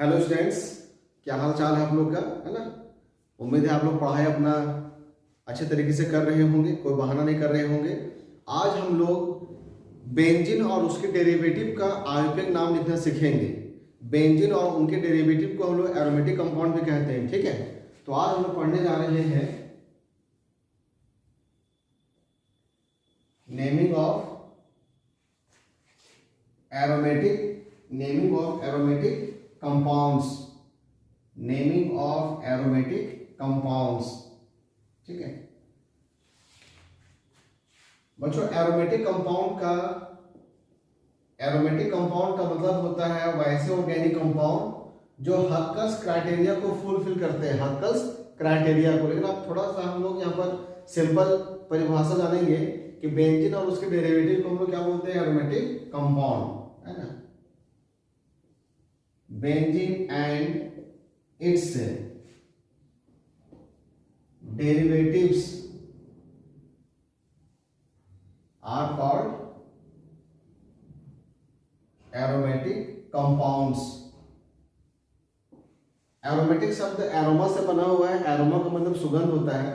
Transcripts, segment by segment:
Hello students, क्या हाल चाल है आप लोग का, है ना। उम्मीद है आप लोग पढ़ाई अपना अच्छे तरीके से कर रहे होंगे, कोई बहाना नहीं कर रहे होंगे। आज हम लोग बेंजीन और उसके डेरिवेटिव का आयुर्वेदिक नाम लिखना सीखेंगे। बेंजीन और उनके डेरिवेटिव को हम लोग एरोमेटिक कंपाउंड भी कहते हैं, ठीक है। तो आज हम लोग पढ़ने जा रहे हैं naming of aromatic compounds, naming of aromatic compounds, ठीक है बच्चों। एरोमेटिक कंपाउंड का मतलब होता है वैसे ऑर्गेनिक कंपाउंड जो हक्कस क्राइटेरिया को फुलफिल करते हैं, हक्कस क्राइटेरिया को। लेकिन आप थोड़ा सा हम लोग यहाँ पर सिंपल परिभाषा जानेंगे कि बेंजीन और उसके डेरिवेटिव को हम लोग क्या बोलते हैं, एरोमेटिक कंपाउंड, है ना। Benzene and it's derivatives are called aromatic compounds। Aromatic शब्द एरोमा से बना हुआ है। एरोमा का मतलब सुगंध होता है।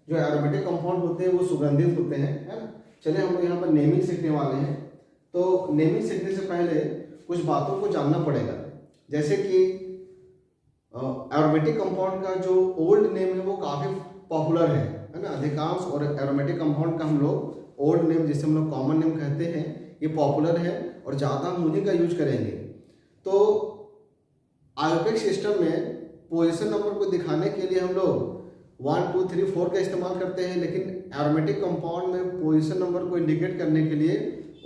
जो एरोमेटिक कंपाउंड होते हैं वो सुगंधित होते हैं, है ना। चलिए हम लोग यहाँ पर नेमिंग सीखने वाले हैं। तो नेमिंग सीखने से पहले कुछ बातों को जानना पड़ेगा, जैसे कि एरोमेटिक कंपाउंड का जो ओल्ड नेम है वो काफ़ी पॉपुलर है ना। अधिकांश और एरोमेटिक कंपाउंड का हम लोग ओल्ड नेम, जिसे हम लोग कॉमन नेम कहते हैं, ये पॉपुलर है और ज़्यादा हम उन्हीं का यूज करेंगे। तो आयुर्वेदिक सिस्टम में पोजीशन नंबर को दिखाने के लिए हम लोग 1 2 3 4 का इस्तेमाल करते हैं, लेकिन एरोमेटिक कंपाउंड में पोजीशन नंबर को इंडिकेट करने के लिए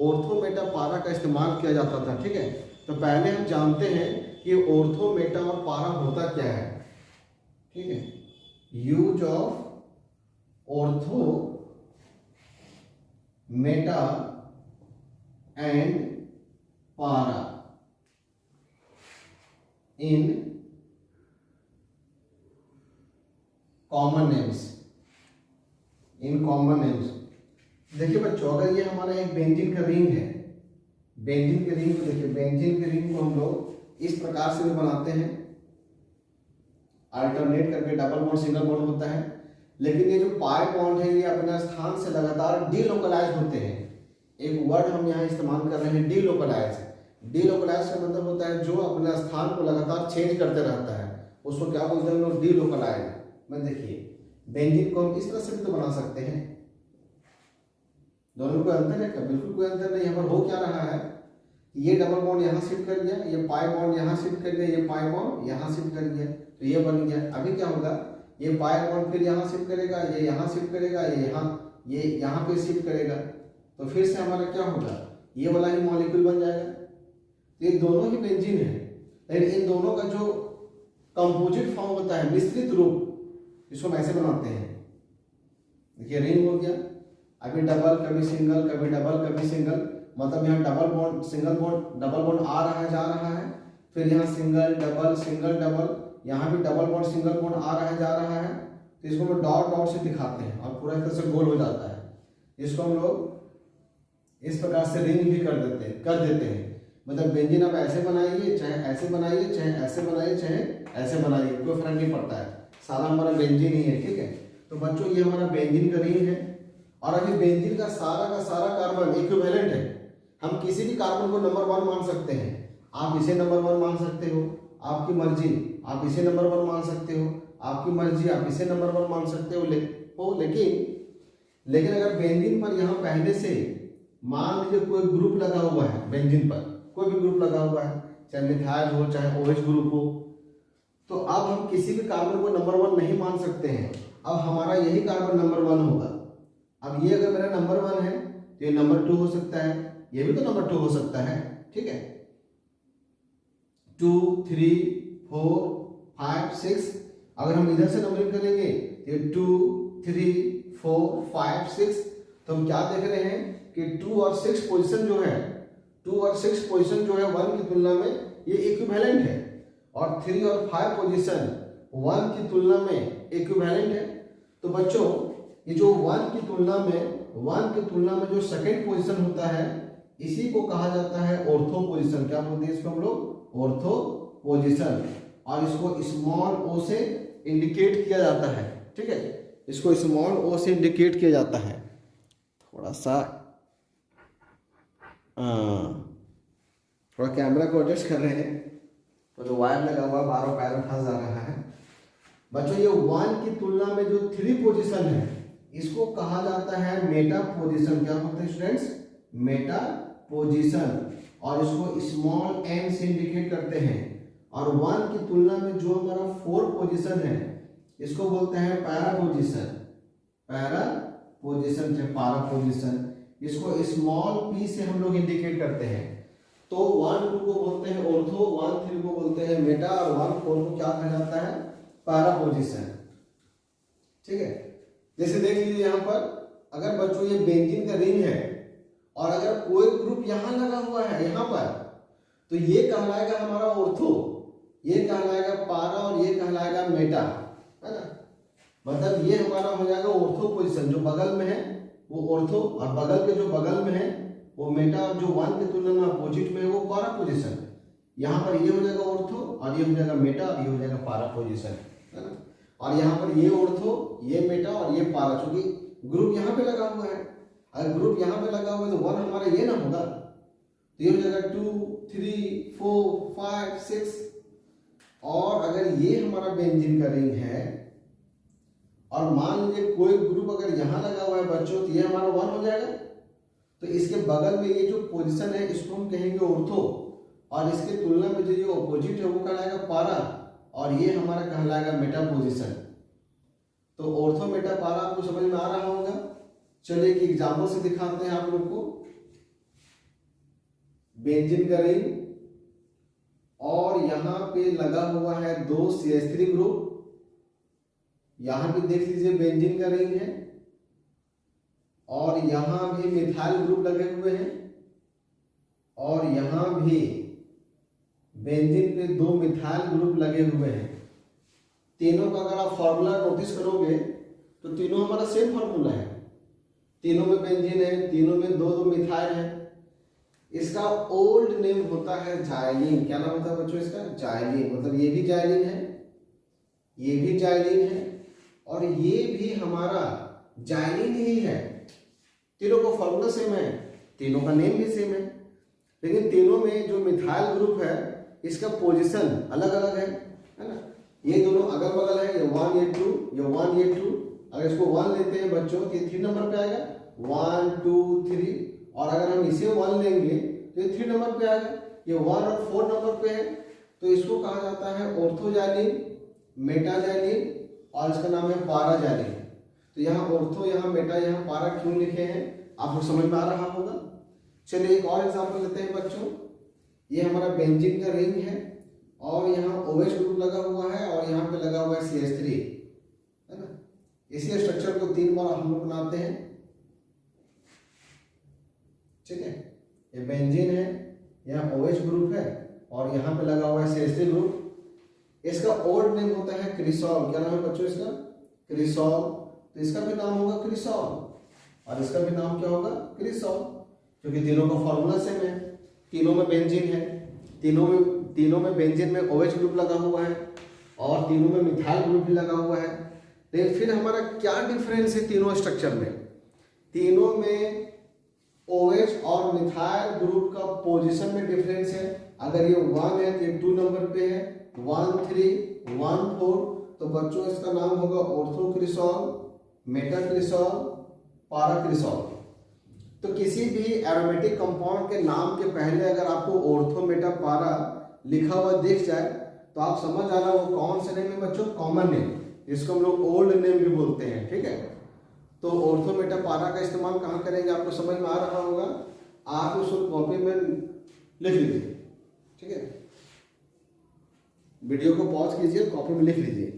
ऑर्थो मेटा पारा का इस्तेमाल किया जाता था, ठीक है। तो पहले हम जानते हैं कि ऑर्थो मेटा और पारा होता क्या है, ठीक है। Use of ortho Meta and पारा इन कॉमन नेम्स, देखिए बच्चों, अगर ये हमारा एक बेंजीन का रिंग है, बेंजीन के रिंग को देखिए, बेंजीन के रिंग को हम लोग इस प्रकार से भी बनाते हैं, अल्टरनेट करके डबल बॉन्ड सिंगल बॉन्ड होता है। लेकिन ये जो पाई बॉन्ड है ये अपने स्थान से लगातार डीलोकलाइज होते हैं। एक वर्ड हम यहाँ इस्तेमाल कर रहे हैं, डीलोकलाइज। डीलोकलाइज का मतलब होता है जो अपने स्थान को लगातार चेंज करते रहता है, उसको क्या बोलते हैं हम लोग, डीलोकलाइज। मैं देखिए बेंजीन को हम इस तरह से भी तो बना सकते हैं। दोनों में कोई अंतर है क्या? बिल्कुल कोई अंतर नहीं। यहाँ पर हो क्या रहा है, ये डबल बॉन्ड यहाँ शिफ्ट कर गया, ये पाई बॉन्ड यहाँ शिफ्ट कर गया, ये पाई बॉन्ड यहाँ शिफ्ट कर गया, तो ये बन गया। अभी क्या होगा, ये पाई बॉन्ड फिर यहाँ शिफ्ट करेगा, ये यहाँ शिफ्ट करेगा, ये यहाँ पे शिफ्ट करेगा, तो फिर से हमारा क्या होगा, ये वाला ही मॉलिक्यूल बन जाएगा। तो ये दोनों ही बेंजीन है, लेकिन इन दोनों का जो कंपोजिट फॉर्म होता है, मिश्रित रूप, इसको हम ऐसे बनाते हैं। देखिए रिंग हो गया, अभी डबल, कभी सिंगल, कभी डबल, कभी सिंगल, मतलब यहाँ double bond single bond, double bond आ रहा है, जा रहा है, फिर यहाँ सिंगल डबल, यहाँ भी डबल बॉन्ड सिंगल बॉन्ड आ रहा है, जा रहा है। तो इसको हम डॉट डॉट से दिखाते हैं और पूरा तरह से गोल हो जाता है। इसको हम लोग इस प्रकार से रिंग भी कर देते हैं। मतलब बेंजीन आप ऐसे बनाइए, चाहे ऐसे बनाइए, चाहे ऐसे बनाइए, चाहे ऐसे बनाइए, कोई फर्क नहीं पड़ता है, सारा हमारा बेंजीन ही है, ठीक है। तो बच्चों ये हमारा बेंजीन का रिंग है, और अभी बेंजीन का सारा कार्बन इक्विवेलेंट है। हम किसी भी कार्बन को नंबर 1 मान सकते हैं। आप इसे नंबर 1 मान सकते हो, आपकी मर्जी। आप इसे नंबर 1 मान सकते हो, आपकी मर्जी। आप इसे नंबर 1 मान सकते हो, लेकिन अगर बेंजीन पर यहाँ पहले से मान लीजिए कोई ग्रुप लगा हुआ है, बेंजीन पर कोई भी ग्रुप लगा हुआ है, चाहे मिथाइल हो, चाहे OH ग्रुप हो, तो अब हम किसी भी कार्बन को नंबर 1 नहीं मान सकते हैं। अब हमारा यही कार्बन नंबर 1 होगा। अब ये अगर मेरा नंबर 1 है तो ये नंबर 2 हो सकता है, ये भी तो नंबर 2 हो सकता है, ठीक है। 2 3 4 5 6, अगर हम इधर से नंबरिंग करेंगे तो 2 3 4 5 6, तो हम क्या देख रहे हैं कि 2 और 6 पोजीशन जो है, 1 की तुलना में ये इक्विवेलेंट है, और 3 और 5 पोजीशन 1 की तुलना में इक्विवेलेंट है। तो बच्चों ये जो 1 की तुलना में जो सेकंड पोजीशन होता है, इसी को कहा जाता है ऑर्थो पोजीशन। क्या बोलते हैं इसको हम लोग? ऑर्थो पोजीशन, और इसको स्मॉल ओ से इंडिकेट किया जाता है, ठीक है, इसको स्मॉल ओ से इंडिकेट किया जाता है। थोड़ा सा थोड़ा कैमरा को एडजस्ट कर रहे हैं, तो जो वायर लगा हुआ बारों पैर में फंस जा रहा है। बच्चों ये 1 की तुलना में जो 3 पोजीशन है इसको कहा जाता है मेटा पोजीशन। क्या बोलते हैं स्टूडेंट्स? मेटा पोजीशन, और इसको स्मॉल एम से इंडिकेट करते हैं। और 1 की तुलना में जो हमारा 4 पोजीशन है इसको बोलते हैं पैरा पोजीशन, पैरा पोजीशन से पारा पोजीशन, इसको स्मॉल पी से हम लोग इंडिकेट करते हैं। तो 1 2 को बोलते हैं ऑर्थो, 1 3 को बोलते हैं मेटा, और 1 4 को क्या कहा जाता है? पैरा पोजीशन, ठीक है। जैसे देख लीजिए यहाँ पर, अगर बच्चों ये बेंजीन का रिंग है और अगर कोई ग्रुप यहाँ लगा हुआ है यहाँ पर, तो ये कहलाएगा हमारा ऑर्थो, ये कहलाएगा पारा, और ये कहलाएगा मेटा, है ना। मतलब ये हमारा हो जाएगा ऑर्थो पोजीशन, जो बगल में है वो ऑर्थो, और बगल के जो बगल में है वो मेटा, और जो 1 की तुलना में अपोजिट में है वो पारा पोजीशन। यहाँ पर ये हो जाएगा ऑर्थो, और ये हो जाएगा मेटा, और ये हो जाएगा पारा पोजीशन, है ना। और यहाँ पर ये ऑर्थो, ये मेटा और ये पारा, चूंकि ग्रुप यहाँ पे लगा हुआ है। अगर ग्रुप यहाँ पे लगा हुआ है तो 1 हमारा ये ना होगा, तो ये हो जाएगा 2 3 4 5 6। और अगर ये हमारा बेंजीन का रिंग है और मान लीजिए कोई ग्रुप अगर यहाँ लगा हुआ है बच्चों, तो ये हमारा 1 हो जाएगा। तो इसके बगल में ये जो पोजीशन है इसको हम कहेंगे ऑर्थो, और इसके तुलना में जो ये ऑपोजिट है वो कहलाएगा पारा, और ये हमारा कहलाएगा मेटा पोजीशन। तो ऑर्थो मेटा पारा आपको समझ में आ रहा होगा। चलिए एक एग्जाम्पल से दिखाते हैं आप लोग को। बेंजीन का रिंग और यहाँ पे लगा हुआ है 2 CH3 ग्रुप, यहाँ भी देख लीजिए बेंजीन का रिंग है, और यहाँ भी मिथाइल ग्रुप लगे हुए हैं, और यहाँ भी बेंजीन पे 2 मिथाइल ग्रुप लगे हुए हैं। तीनों का अगर आप फॉर्मूला नोटिस करोगे तो तीनों हमारा सेम फॉर्मूला है, तीनों में बेंजीन है, तीनों में 2 मिथाइल है। इसका ओल्ड नेम होता है जाइलिन। क्या नाम होता है बच्चों इसका? जाइलिन। मतलब ये भी जाइलिन है, ये भी जाइलिन है, और ये भी हमारा जाइलिन ही है। तीनों का फॉर्मूला सेम है, तीनों का नेम भी सेम है, लेकिन तीनों में जो मिथाइल ग्रुप है इसका पोजीशन अलग अलग है ना। ये दोनों अगल बगल है, ये 1 ये 2, ये 1 ये 2। अगर इसको 1 लेते हैं बच्चों तो ये 3 नंबर पे आएगा, 1 2 3। और अगर हम इसे 1 लेंगे तो ये 3 नंबर पे आएगा। ये 1 और 4 नंबर पे है, तो इसको कहा जाता है ऑर्थो जाइलिन, मेटा जाइलिन, और इसका नाम है पारा जाइलिन। तो यहाँ ऑर्थो, यहाँ मेटा, यहाँ पारा क्यों लिखे हैं आपको समझ में आ रहा होगा। चलिए एक और एग्जांपल लेते हैं बच्चों। ये हमारा बेंजीन का रिंग है, और यहाँ OH ग्रुप लगा हुआ है, और यहाँ पे लगा हुआ है CH3, है ना। इसी स्ट्रक्चर को 3 बार हम लोग बनाते हैं, ठीक है। ये बेंजीन है, यहाँ OH ग्रुप है, और यहाँ पे लगा हुआ है CH3 ग्रुप। इसका ओल्ड नेम होता है क्रिसॉल। क्या नाम है बच्चों इसका? क्रिसॉल। तो इसका भी नाम होगा क्रिसॉल, और इसका भी नाम क्या होगा? क्रिसॉल, क्योंकि तीनों का फॉर्मूला सेम है, तीनों में बेंजीन है, तीनों में बेंजीन में OH ग्रुप लगा हुआ है, और तीनों में मिथाइल ग्रुप भी लगा हुआ है। लेकिन फिर हमारा क्या डिफरेंस है तीनों स्ट्रक्चर में? तीनों में OH और मिथाइल ग्रुप का पोजीशन में डिफरेंस है। अगर ये 1 है तो ये 2 नंबर पे है, 1 3 1 4। तो बच्चों इसका नाम होगा ऑर्थो क्रिसॉल, मेटा क्रिसॉल, पारा क्रिसॉल। तो किसी भी एरोमेटिक कंपाउंड के नाम के पहले अगर आपको ऑर्थो मेटा पारा लिखा हुआ दिख जाए तो आप समझ जाना वो कौन से नेम है बच्चों? कॉमन नेम, जिसको हम लोग ओल्ड नेम भी बोलते हैं, ठीक है। तो ऑर्थो मेटा पारा का इस्तेमाल कहाँ करेंगे आपको समझ में आ रहा होगा। आप उसको कॉपी में लिख लीजिए, ठीक है। वीडियो को पॉज कीजिए, कॉपी में लिख लीजिए।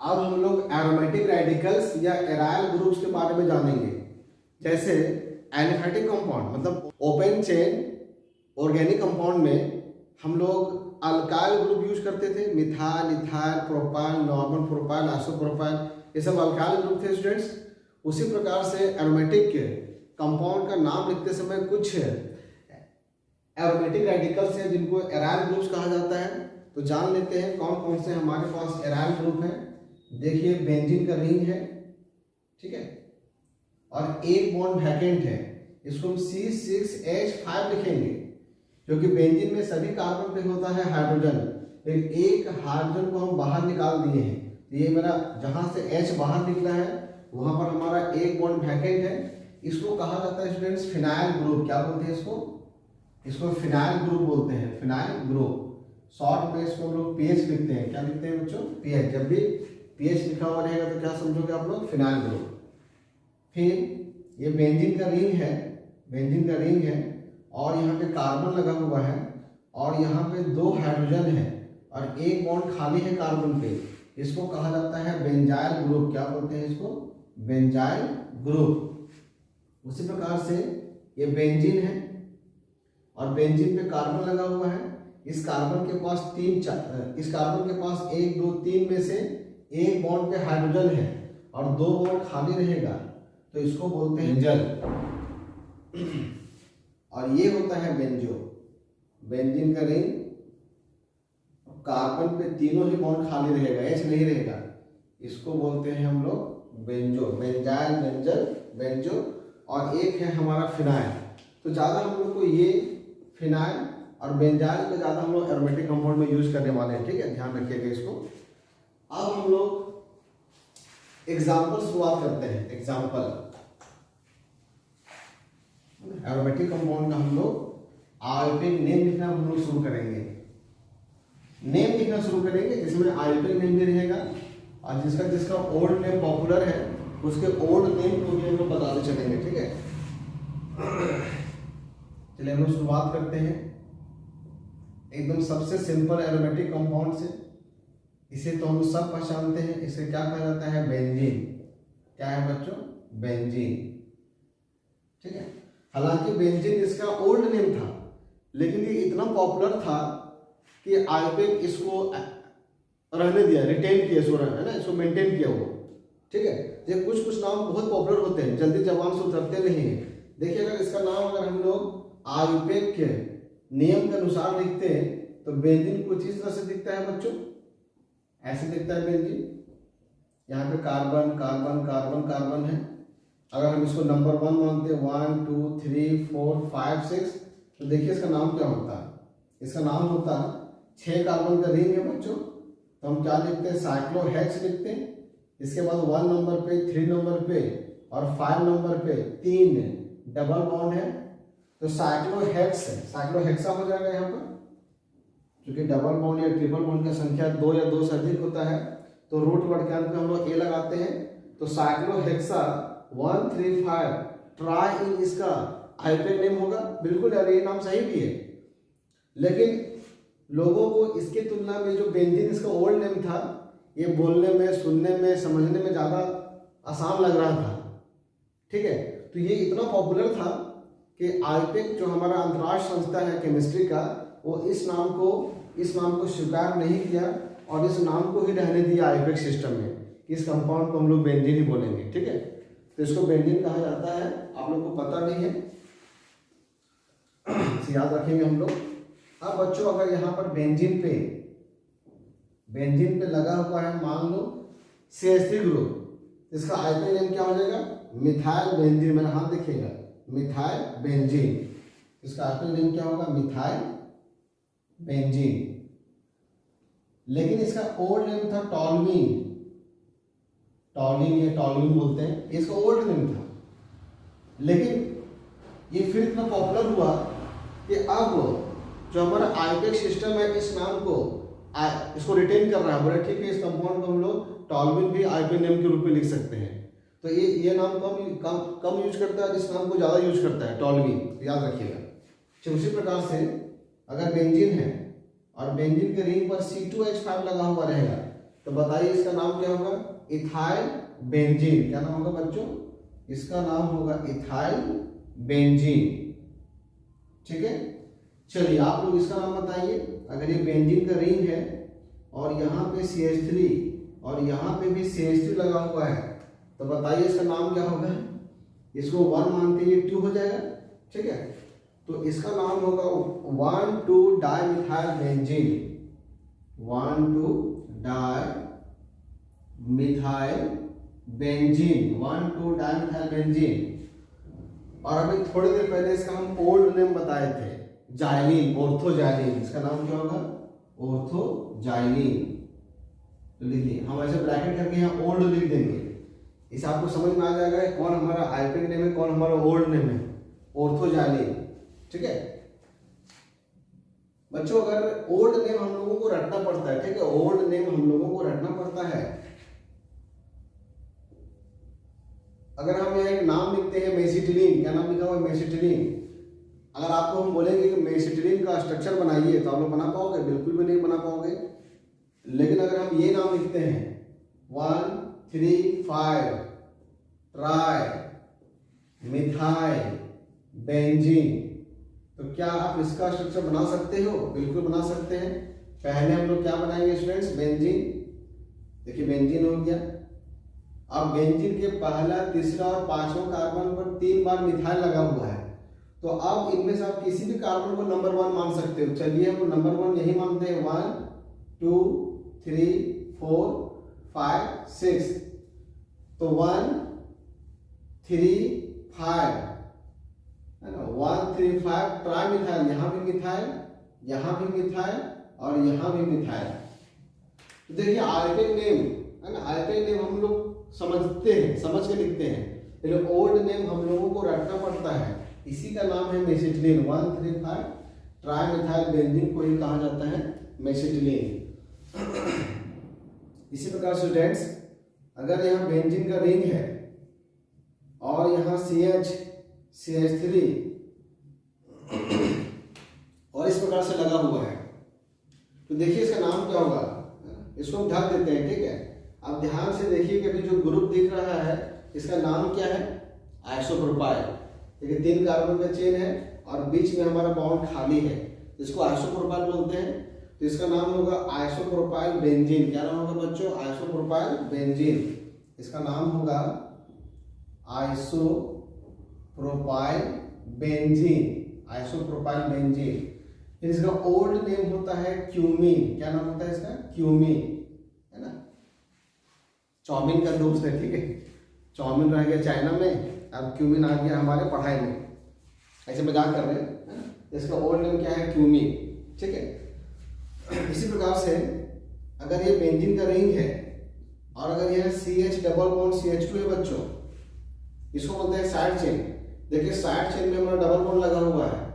अब हम लोग एरोमेटिक रेडिकल्स या एराइल ग्रुप्स के बारे में जानेंगे। जैसे एलिफैटिक कंपाउंड मतलब ओपन चेन ऑर्गेनिक कंपाउंड में हम लोग अल्काइल ग्रुप यूज करते थे, methyl, ethyl, propyl, normal propyl, isopropyl, ये सब अल्काइल ग्रुप थे स्टूडेंट्स। उसी प्रकार से एरोमेटिक कंपाउंड का नाम लिखते समय कुछ एरोमेटिक रेडिकल्स हैं जिनको एराइल ग्रुप्स कहा जाता है। तो जान लेते हैं कौन कौन से हमारे पास एराइल ग्रुप हैं। देखिए बेंजीन का रिंग है, ठीक है, और एक बॉन्ड वैकेंट है, इसको हम C6H5 लिखेंगे, क्योंकि बेंजीन में सभी कार्बन पे होता है हाइड्रोजन, लेकिन एक हाइड्रोजन को हम बाहर निकाल दिए हैं। तो ये मेरा जहां से H बाहर निकला है वहां पर हमारा एक बॉन्ड वैकेंट है। इसको कहा जाता है स्टूडेंट्स फिनाइल ग्रुप। क्या बोलते हैं इसको? इसको फिनाइल ग्रुप बोलते हैं, फिनाइल ग्रुप। शॉर्ट में इसको हम लोग PH लिखते हैं। क्या लिखते हैं बच्चों? PH। जब भी PH लिखा हुआ रहेगा तो क्या समझोगे आप लोग? Phenyl group. फिर ये बेंजीन का रिंग है, बेंजीन का रिंग है और यहाँ पे कार्बन लगा हुआ है और यहाँ पे 2 हाइड्रोजन है और एक बॉन्ड खाली है कार्बन पे। इसको कहा जाता है बेंजाइल ग्रुप। क्या बोलते हैं इसको? Benzyl group. उसी प्रकार से ये बेंजीन है और बेंजीन पे कार्बन लगा हुआ है। इस कार्बन के पास 1 2 3 में से एक बॉन्ड पे हाइड्रोजन है और 2 बॉन्ड खाली रहेगा, तो इसको बोलते हैं जल। और ये होता है बेंजो। बेंजीन का रिंग, कार्बन पे तीनों ही बॉन्ड खाली रहेगा, H नहीं रहेगा, इसको बोलते हैं हम लोग बेंजो, बेंजाइल, बेंजल, बेंजो। और एक है हमारा फिनाइल। तो ज़्यादा हम लोग को ये फिनाइल और बेंजाइल को ज़्यादा हम लोग एरोमेटिक कंपाउंड में यूज करने वाले हैं, ठीक है, ध्यान रखिएगा इसको। अब हम लोग एग्जाम्पल शुरुआत करते हैं। एग्जाम्पल एरोमेटिक कंपाउंड का हम लोग आयोटिक नेम लिखना हम लोग शुरू करेंगे। नेम लिखना शुरू करेंगे जिसमें आयोटिक नेम भी रहेगा और जिसका ओल्ड नेम पॉपुलर है उसके ओल्ड नेम को भी हम लोग बताते चलेंगे, ठीक है। चलिए हम लोग शुरुआत करते हैं एकदम सबसे सिंपल एरोमेटिक कंपाउंड से। इसे तो हम सब पहचानते हैं, इसे क्या कहा जाता है? बेंजीन। क्या है बच्चों? बेंजीन, ठीक है। हालांकि बेंजीन इसका ओल्ड नेम था, लेकिन ये इतना पॉपुलर था कि आईयूपीएक इसको रहने दिया, रिटेन किया, है ना, इसको मेंटेन किया वो, ठीक है। ये कुछ नाम बहुत पॉपुलर होते हैं, जल्दी जबान से उतरते नहीं है। देखिए अगर इसका नाम अगर हम लोग आईयूपीएक के नियम के अनुसार लिखते हैं तो बेंजीन कुछ इस तरह से दिखता है बच्चों, ऐसे दिखता है बेंजीन। यहाँ पे कार्बन कार्बन कार्बन कार्बन है। अगर हम इसको नंबर 1 मानते हैं, 1 2 3 4 5 6, तो देखिए इसका नाम क्या होता है? इसका नाम होता है 6 कार्बन का रिंग है बच्चों, तो हम क्या लिखते हैं? साइक्लोहेक्स लिखते हैं। इसके बाद 1 नंबर पे, 3 नंबर पे और 5 नंबर पे 3 डबल बॉन्ड है, तो साइक्लोहेक्स है, साइक्लोहेक्सा हो जाएगा यहाँ पर। क्योंकि डबल बॉन्ड या ट्रिपल बॉन्ड का संख्या 2 या 2 से अधिक होता है तो रूट वर्ड के अंत में हम लोग ए लगाते हैं, तो साइक्लोहेक्सा 135 ट्राई इन इसका आईयूपीएक नेम होगा। बिल्कुल यार ये नाम सही भी है, लेकिन लोगों को इसकी तुलना में जो बेंजीन इसका ओल्ड नेम था, ये बोलने में, सुनने में, समझने में ज़्यादा आसान लग रहा था, ठीक है। तो ये इतना पॉपुलर था कि आईयूपीएक जो हमारा अंतर्राष्ट्रीय संस्था है केमिस्ट्री का, वो इस नाम को स्वीकार नहीं किया और इस नाम को ही रहने दिया आईयूपीएक सिस्टम में। इस कंपाउंड को हम लोग बेंजीन ही बोलेंगे, ठीक है। तो इसको बेंजीन कहा जाता है, आप लोग को पता नहीं है, याद रखेंगे हम लोग। अब बच्चों अगर यहाँ पर बेंजीन पे लगा हुआ है मान लो CH3 ग्रुप, इसका आईयूपीएक नेम क्या हो जाएगा? Methyl benzene. मेरा हाथ देखिएगा, मिथाइल बेंजीन। इसका आईयूपीएक नेम क्या होगा? Methyl benzene. लेकिन इसका ओल्ड नेम था टॉल्यूइन, टॉल्यूइन या टॉल्यूइन बोलते हैं, इसका ओल्ड नेम था। लेकिन ये फिर इतना पॉपुलर हुआ कि अब जो हमारा आईयूपीएक सिस्टम है इस नाम को इसको रिटेन कर रहा है। बोले ठीक है, इस कंपाउंड को हम लोग टॉल्यूइन भी आईयूपीएक नेम के रूप में लिख सकते हैं। तो ये नाम कम यूज करता है, जिस नाम को ज़्यादा यूज करता है टॉल्यूइन, याद रखिएगा। तो उसी प्रकार से अगर बेंजीन है और बेंजीन के रिंग पर C2H5 लगा हुआ रहेगा, तो बताइए इसका नाम क्या होगा? Ethyl benzene. क्या नाम होगा बच्चों? इसका नाम होगा इथाइल बेंजीन, ठीक है। चलिए आप लोग इसका नाम बताइए। अगर ये बेंजीन का रिंग है और यहाँ पे CH3 और यहाँ पे भी CH3 लगा हुआ है, तो बताइए इसका नाम क्या होगा? इसको 1 मानते हैं, ये 2 हो जाएगा, ठीक है। तो इसका नाम होगा 1,2-डाइमिथाइलबेंजीन, 1,2-डाइमिथाइलबेंजीन, 1,2-डाइमिथाइलबेंजीन। और अभी थोड़ी देर पहले इसका हम ओल्ड नेम बताए थे, जाइलिन, ऑर्थोजाइलिन। इसका नाम क्या होगा? ऑर्थोजाइलिन। तो लिखिए, हम ऐसे ब्रैकेट करके यहाँ ओल्ड लिख देंगे, इसे आपको समझ में आ जाएगा कौन हमारा आयुर्वेदिक नेम है, कौन हमारा ओल्ड नेम है, ऑर्थोजाइलिन, ठीक है बच्चों। अगर ओल्ड नेम हम लोगों को रटना पड़ता है, ठीक है, ओल्ड नेम हम लोगों को रटना पड़ता है। अगर हम यहाँ एक नाम लिखते हैं मेसिटिलीन, क्या नाम लिखा हुआ है? मेसिटिलीन। अगर आपको हम बोलेंगे कि मेसिटिलीन का स्ट्रक्चर बनाइए, तो आप लोग बना पाओगे? बिल्कुल भी नहीं बना पाओगे। लेकिन अगर हम ये नाम लिखते हैं 1,3,5 ट्राई मिथाइल बेंजीन, तो क्या आप इसका स्ट्रक्चर बना सकते हो? बिल्कुल बना सकते हैं। पहले हम लोग क्या बनाएंगे स्टूडेंट्स? बेंजीन। देखिए बेंजीन हो गया। अब बेंजीन के पहला, तीसरा और पांचवा कार्बन पर 3 बार मिथाइल लगा हुआ है, तो अब इनमें से आप किसी भी कार्बन को नंबर 1 मान सकते हो। चलिए हम नंबर 1 यही मानते हैं, 1 2 3 4 5 6। तो 1 3 5 है ना, 1 3 5 ट्राई मिथाइल, यहाँ भी मिथाइल, यहाँ भी मिथाइल और यहाँ भी मिथाइल। तो देखिए आयुर्वेदिक नेम है ना, आयुर्वेदिक नेम हम लोग समझते हैं, समझ के लिखते हैं, लेकिन ओल्ड नेम हम लोगों को रटना पड़ता है। इसी का नाम है मेसिटिलीन। 1,3,5 ट्राइमिथाइलबेंजीन को ही कहा जाता है मेसिटिलीन। इसी प्रकार स्टूडेंट्स, अगर यहाँ बेंजीन का रिंग है और यहाँ CH3 और इस प्रकार से लगा हुआ है, तो देखिए इसका नाम क्या होगा? इसको हम ढक देते हैं, ठीक है। अब ध्यान से देखिए कि अभी जो ग्रुप दिख रहा है इसका नाम क्या है? आइसोप्रोपाइल। देखिए 3 कार्बन का चेन है और बीच में हमारा बॉन्ड खाली है, इसको आइसोप्रोपाइल बोलते हैं। तो इसका नाम होगा आइसोप्रोपाइल बेंजीन। क्या नाम होगा बच्चों? Isopropyl benzene. इसका नाम होगा आइसोप्रोपाइल बेंजीन, आइसोप्रोपाइल बेंजीन। फिर इसका ओल्ड नेम होता है क्यूमीन। क्या नाम होता है इसका? क्यूमीन, है ना। चाउमीन का दोस्त है, ठीक है। चाउमीन रह गया चाइना में, अब क्यूमीन आ गया हमारे पढ़ाई में, ऐसे मजाक कर रहे हैं, है ना। इसका ओल्ड नेम क्या है? क्यूमीन, ठीक है। इसी प्रकार से अगर ये बेंजीन का रिंग है और अगर यह CH डबल बॉन्ड CH2 है बच्चों, इसको बोलते हैं साइड चेन। देखिए साइड चेन में हमारा डबल बॉन्ड लगा हुआ है।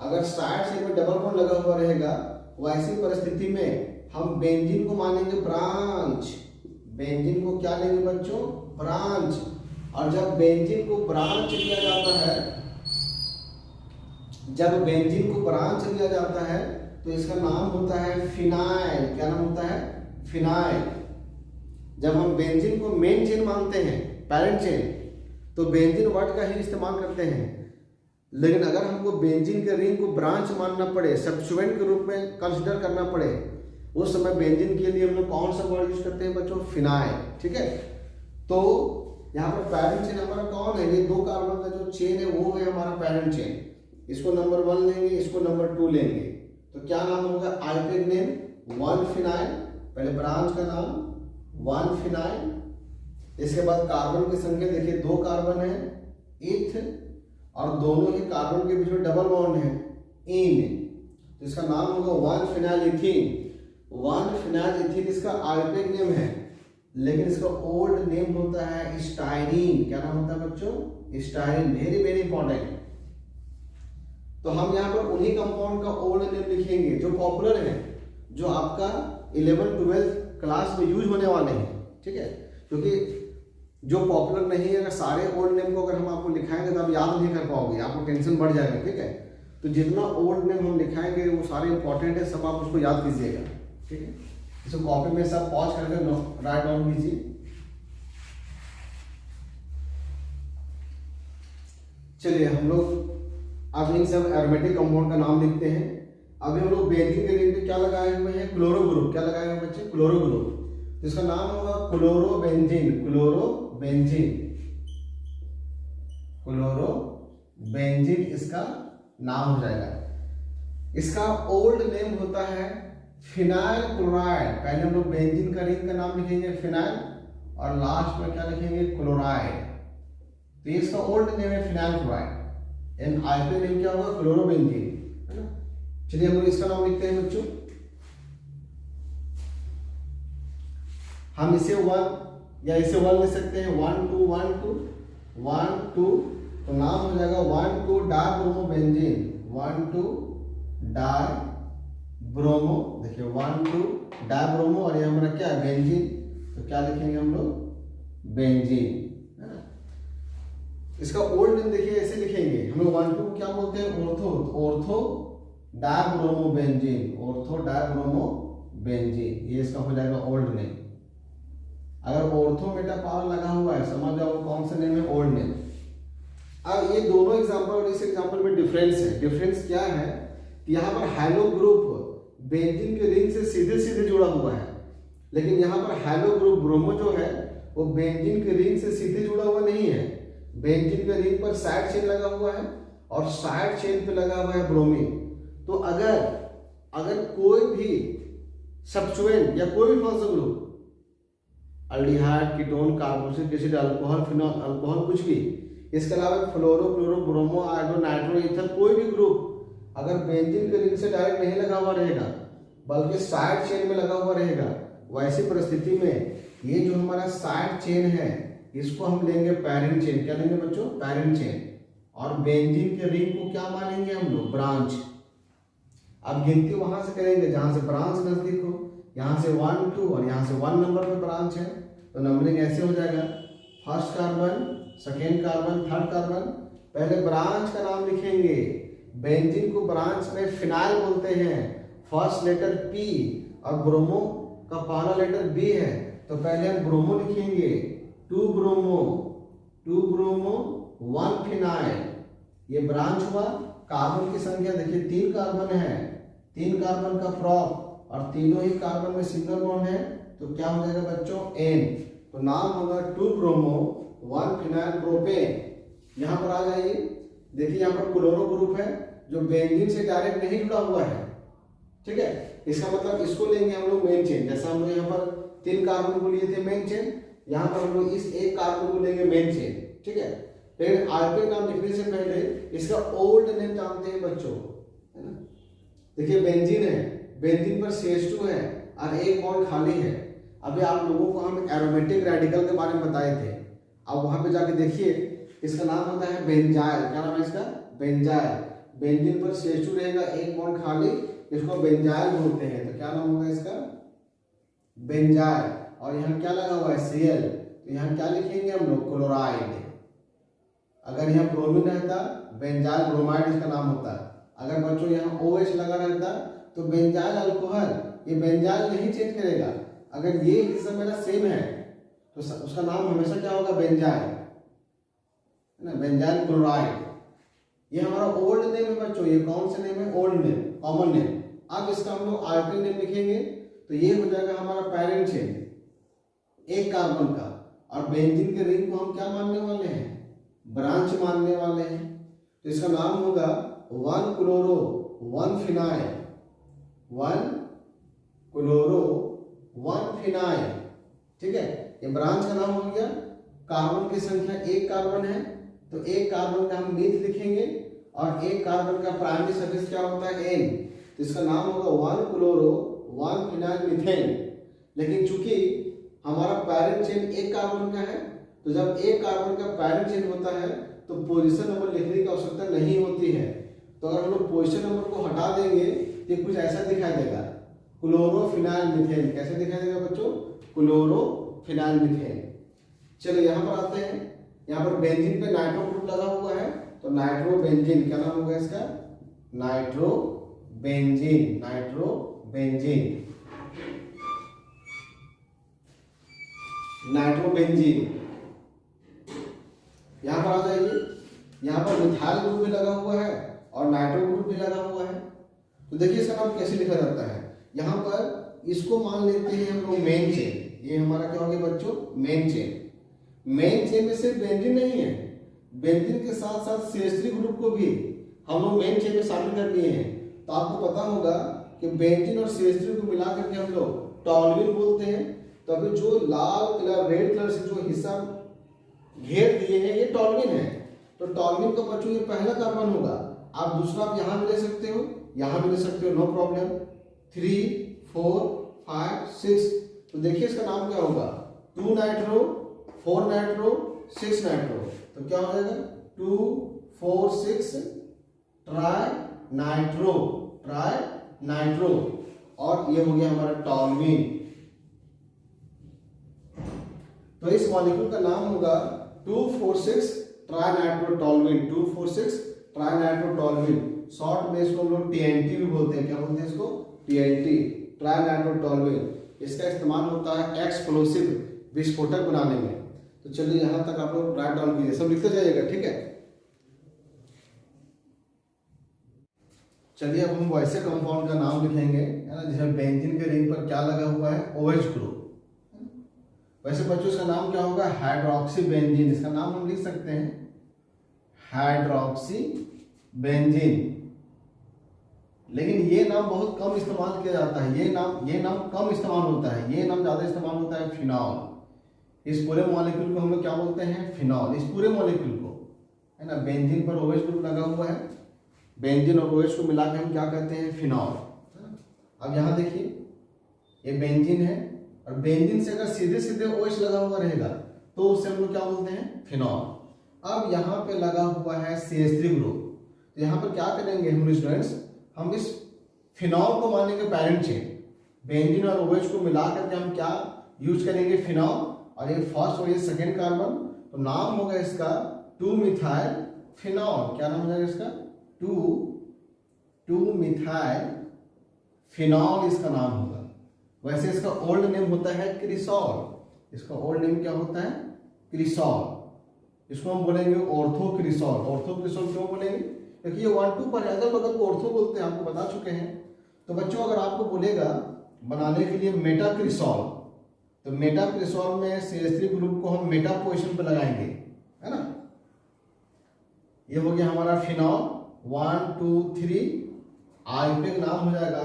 अगर साइड चेन में डबल बॉन्ड लगा हुआ रहेगा, वैसी परिस्थिति में हम बेंजीन को मानेंगे ब्रांच। बेंजीन को क्या लेंगे बच्चों? ब्रांच। और जब बेंजीन को ब्रांच लिया जाता है, जब बेंजीन को ब्रांच लिया जाता है तो इसका नाम होता है फिनाइल। क्या नाम होता है? फिनाइल। जब हम बेंजीन को मेन चेन मानते हैं, पैरेंट चेन, तो बेंजीन वर्ड का ही इस्तेमाल करते हैं। लेकिन अगर हमको बेंजीन के रिंग को ब्रांच मानना पड़े, सब्स्टिट्यूएंट के रूप में कंसीडर करना पड़े, उस समय बेंजीन के लिए हम लोग कौन सा वर्ड यूज करते हैं बच्चों? फिनाइल, ठीक है। तो यहाँ पर पैरेंट चेन हमारा कौन है? ये 2 कार्बन का जो चेन है वो है हमारा पैरेंट चेन। इसको नंबर 1 लेंगे, इसको नंबर 2 लेंगे, तो क्या नाम होगा? आयुर्वेदिक नेम 1-फिनाइल। पहले ब्रांच का नाम 1-फिनाइल। इसके बाद कार्बन की संख्या देखिए 2 कार्बन है, इथ, और दोनों ही कार्बन के बीच में डबल बॉन्ड है, इन, तो इसका नाम होगा 1-फिनाइल इथीन। 1-फिनाइल इथीन इसका आयुर्वेदिक नेम है, लेकिन इसका ओल्ड नेम होता है स्टाइरीन। क्या नाम होता है बच्चों? स्टाइरीन। Very very important. तो हम यहाँ पर उन्हीं कंपाउंड का ओल्ड नेम लिखेंगे जो पॉपुलर है, जो आपका 11th-12th क्लास में यूज होने वाले हैं, ठीक है। क्योंकि जो पॉपुलर नहीं है, अगर सारे ओल्ड नेम को अगर हम आपको लिखाएंगे तो आप याद नहीं कर पाओगे, आपको टेंशन बढ़ जाएगा, ठीक है। तो जितना ओल्ड नेम हम लिखाएंगे वो सारे इंपॉर्टेंट है, सब आप उसको याद कीजिएगा, ठीक है। इसको कॉपी में सब पॉज करके राइट डाउन कीजिए। चलिए हम लोग अब इन सब एरोमेटिक कंपाउंड का नाम लिखते हैं। अभी हम लोग बेंजीन के रिंग पे क्या लगाए हुए हैं? Chloro group. क्या लगाए हुए बच्चे? Chloro group. तो इसका नाम होगा क्लोरोबेंजीन। क्लोरोबेंजीन क्लोरोबेंजीन इसका नाम हो जाएगा। इसका ओल्ड नेम होता है फिनाइल क्लोराइड। पहले हम लोग बेंजीन का रिंग का नाम लिखेंगे फिनाइल और लास्ट में क्या लिखेंगे क्लोराइड। तो ये इसका ओल्ड नेम है phenyl chloride and IP name क्या होगा क्लोरोबेंजीन, है ना। चलिए हम लोग इसका नाम लिखते हैं बच्चों। हम इसे 1 या इसे 1 लिख सकते हैं 1 2 1 2 1 2, तो नाम हो जाएगा 1 2 डाइब्रोमोबेंजीन 1 2 डाइब्रोमो। देखिए 1 2 डाइब्रोमो और ये हमारा क्या है बेंजीन, तो क्या लिखेंगे हम लोग बेंजीन, है ना। इसका ओल्ड नेम देखिए ऐसे लिखेंगे हम लोग 1 2 क्या बोलते हैं ऑर्थो डाइब्रोमोबेंजीन, ये इसका हो जाएगा ओल्ड नेम। अगर ऑर्थो मेटा पावर लगा हुआ है समझ जाओ कौन सा नेम है ओल्ड नेम। अब ये दोनों एग्जांपल और इस एग्जांपल में डिफरेंस है। डिफरेंस क्या है कि यहाँ पर हैलो ग्रुप बेंजीन के रिंग से सीधे सीधे जुड़ा हुआ है, लेकिन यहाँ पर हैलो ग्रुप ब्रोमो जो है वो बेंजीन के रिंग से सीधे जुड़ा हुआ नहीं है। बेंजीन के रिंग पर साइड चेन लगा हुआ है और साइड चेन पे लगा हुआ है ब्रोमीन। तो अगर कोई भी सब्स्टिट्यूएंट या कोई भी functional group aldehyde, ketone, carboxylic acid, alcohol, phenol, alcohol कुछ भी, इसके अलावा fluoro, chloro, bromo, iodo, nitro, ether कोई भी ग्रुप अगर बेंजीन के रिंग से डायरेक्ट नहीं लगा हुआ रहेगा बल्कि साइड चेन में लगा हुआ रहेगा, वैसी परिस्थिति में ये जो हमारा साइड चेन है इसको हम लेंगे पैरेंट चेन। क्या लेंगे बच्चों पैरेंट चेन। और बेंजीन के रिंग को क्या मानेंगे हम लोग ब्रांच। अब गिनती वहां से करेंगे जहां से ब्रांच नजदीक हो। यहाँ से 1 2 और यहाँ से 1 नंबर पे ब्रांच है, तो नंबरिंग ऐसे हो जाएगा first carbon, second carbon, third carbon. पहले ब्रांच का नाम लिखेंगे। बेंजीन को ब्रांच में फिनाइल बोलते हैं, फर्स्ट लेटर पी और ब्रोमो का पहला लेटर बी है, तो पहले हम ब्रोमो लिखेंगे 2 ब्रोमो 1 फिनाइल। ये ब्रांच हुआ। कार्बन की संख्या देखिए 3 कार्बन है, 3 कार्बन का प्रॉप और तीनों ही कार्बन में सिंगल बॉन्ड है, तो क्या हो जाएगा बच्चों एन। तो नाम होगा 2 ब्रोमो 1 फिनाइल प्रोपेन। यहाँ पर आ जाइए, देखिए यहाँ पर क्लोरो ग्रुप है जो बेंजीन से डायरेक्ट नहीं जुड़ा हुआ है, ठीक है। इसका मतलब इसको लेंगे हम लोग मेन चेन। जैसा हम लोग यहाँ पर 3 कार्बन को लिए थे मेन चेन, यहाँ पर हम लोग इस एक कार्बन को लेंगे मेन चेन, ठीक है। लेकिन आरपी नाम लिखने से पहले इसका ओल्ड नेम जानते हैं बच्चों, है ना। देखिए बेंजीन है, बेंजीन पर CH2 है और एक बॉन्ड खाली है। अभी आप लोगों को हम एरोमेटिक रेडिकल के बारे में बताए थे, अब वहां पे जाके देखिए इसका नाम होता है बेंजाइल। क्या नाम है इसका बेंजाइल। बेंजीन पर CH2 रहेगा, एक बॉन्ड खाली, इसको बेंजाइल बोलते हैं। तो क्या नाम होगा इसका बेंजाइल। और यहाँ क्या लगा हुआ है Cl, तो यहाँ क्या लिखेंगे हम लोग क्लोराइड। अगर यहाँ ब्रोमीन रहता बेंजाइल ब्रोमाइड इसका नाम होता। अगर बच्चों यहाँ OH लगा रहता तो बेंजाइल अल्कोहल। ये बेंजाइल नहीं चेंज करेगा। अगर ये हिस्सा मेरा सेम है तो उसका नाम हमेशा क्या होगा बेंजाइल, है ना, बेंजाइल क्लोराइड। ये हमारा ओल्ड नेम है बच्चों। ये कौन सा नेम है ओल्ड नेम, कॉमन नेम। अब इसका हम लोग आरपी नेम लिखेंगे तो ये हो जाएगा हमारा पैरेंट चेन एक कार्बन का। और बेंजीन के रिंग को हम क्या मानने वाले हैं ब्रांच मानने वाले हैं। तो इसका नाम होगा 1 क्लोरो 1 फिनाइल, 1 क्लोरो 1 फिनाइल, ठीक है। ये ब्रांच का नाम हो गया। कार्बन की संख्या एक कार्बन है तो एक कार्बन का हम मीथ लिखेंगे और एक कार्बन का प्राइमरी सफिक्स क्या होता है N, तो इसका नाम होगा 1 क्लोरो 1 फिनाइल मीथेन। लेकिन चूंकि हमारा पैरेंट चेन एक कार्बन का है, तो जब एक कार्बन का पैरेंट चेन होता है तो पोजीशन नंबर लिखने की आवश्यकता नहीं होती है। तो अगर हम लोग पोजीशन नंबर को हटा देंगे तो कुछ ऐसा दिखाई देगा क्लोरोफिनाइल मीथेन। कैसे दिखाई देगा बच्चों क्लोरोफिनाइल मीथेन। चलो यहाँ पर आते हैं। यहाँ पर बेंजीन पे नाइट्रो ग्रुप लगा हुआ है तो नाइट्रोबेंजीन। क्या नाम होगा इसका नाइट्रोबेंजीन, नाइट्रोबेंजीन, नाइट्रोबेंजीन। यहाँ पर आ जाइए, यहाँ पर मिथाइल ग्रुप भी लगा हुआ है और नाइट्रो ग्रुप भी लगा हुआ है। तो देखिए इसका नाम कैसे लिखा जाता है। यहाँ पर इसको मान लेते हैं हम लोग मेन चेन। ये हमारा क्या हो गया बच्चों मेन चेन। मेन चेन में सिर्फ बेंजीन नहीं है, बेंजीन के साथ साथ CH3 ग्रुप को भी हम लोग मेन चेन में शामिल कर लिए हैं। तो आपको पता होगा कि बेंजीन और CH3 को मिला करके हम लोग टॉल्यूइन बोलते हैं। तो अभी जो लाल कलर रेड कलर से जो हिस्सा घेर दिए हैं ये टॉल्यूइन है। तो टॉल्यूइन का बच्चों ये पहला कार्बन होगा। आप दूसरा आप यहाँ भी ले सकते हो, यहाँ भी ले सकते हो, नो प्रॉब्लम। 3, 4, 5, 6। तो देखिए इसका नाम क्या होगा, 2 नाइट्रो, 4 नाइट्रो, 6 नाइट्रो। तो क्या हो जाएगा 2, 4, 6 ट्राई नाइट्रो, ट्राई नाइट्रो। और ये हो गया हमारा टॉल्यूइन। तो इस मॉलिक्यूल का नाम होगा 2,4,6 tri nitro toluene, 2,4,6 tri nitro toluene. Short में इसको हम लोग TNT भी बोलते हैं। क्या बोलते हैं इसको, TNT, ट्राई नाइट्रो टॉल्यूइन। इसका इस्तेमाल होता है एक्सप्लोसिव विस्फोटक बनाने में। तो चलिए यहां तक आप लोग राइट डाउन कीजिए, सब लिखते जाइएगा, ठीक है। चलिए अब हम वैसे कंपाउंड का नाम लिखेंगे, है ना, जिसमें बेंजीन के रिंग पर क्या लगा हुआ है, OH ग्रुप। वैसे बच्चों इसका नाम क्या होगा, हाइड्रोक्सी बेंजीन। इसका नाम हम लिख सकते हैं हाइड्रोक्सी बेंजीन। लेकिन ये नाम बहुत कम इस्तेमाल किया जाता है, ये नाम कम इस्तेमाल होता है। ये नाम ज्यादा इस्तेमाल होता है फिनॉल। इस पूरे मॉलिक्यूल को हम लोग क्या बोलते हैं, फिनॉल। इस पूरे मॉलिक्यूल को, है ना, बेंजीन पर OH ग्रुप लगा हुआ है, बेंजीन और OH को मिला के हम क्या कहते हैं, फिनॉल। अब यहाँ देखिए ये बेंजीन है, और बेंजीन से अगर सीधे सीधे OH लगा हुआ रहेगा तो उसे हम लोग क्या बोलते हैं, फिनॉल। अब यहाँ पे लगा हुआ है CH3 ग्रुप। तो यहाँ पर क्या करेंगे हम स्टूडेंट्स, हम इस फिनॉल को मानेंगे पैरेंट चेन। बेंजीन और OH को मिला करके हम क्या यूज करेंगे, फिनॉल। और ये फर्स्ट और ये सेकेंड कार्बन, तो नाम होगा इसका 2-मिथाइल फिनॉल। क्या नाम हो जाएगा इसका, 2-मिथाइल फिनॉल इसका नाम होगा। वैसे इसका ओल्ड नेम होता है क्रिसॉल। इसका ओल्ड नेम क्या होता है, क्रिसॉल। इसको हम बोलेंगे ऑर्थो क्रिसॉल। ऑर्थो क्रिसॉल क्यों बोलेंगे, क्योंकि ये 1-2 पर अगल बगल को ऑर्थो बोलते हैं, आपको बता चुके हैं। तो बच्चों अगर आपको बोलेगा बनाने के लिए मेटाक्रिसॉल, तो मेटाक्रिसॉल में CH3 ग्रुप को हम मेटा पोजीशन पर लगाएंगे, है ना। ये हो गया हमारा फिनॉल, 1, 2, 3। आयुर्वेदिक नाम हो जाएगा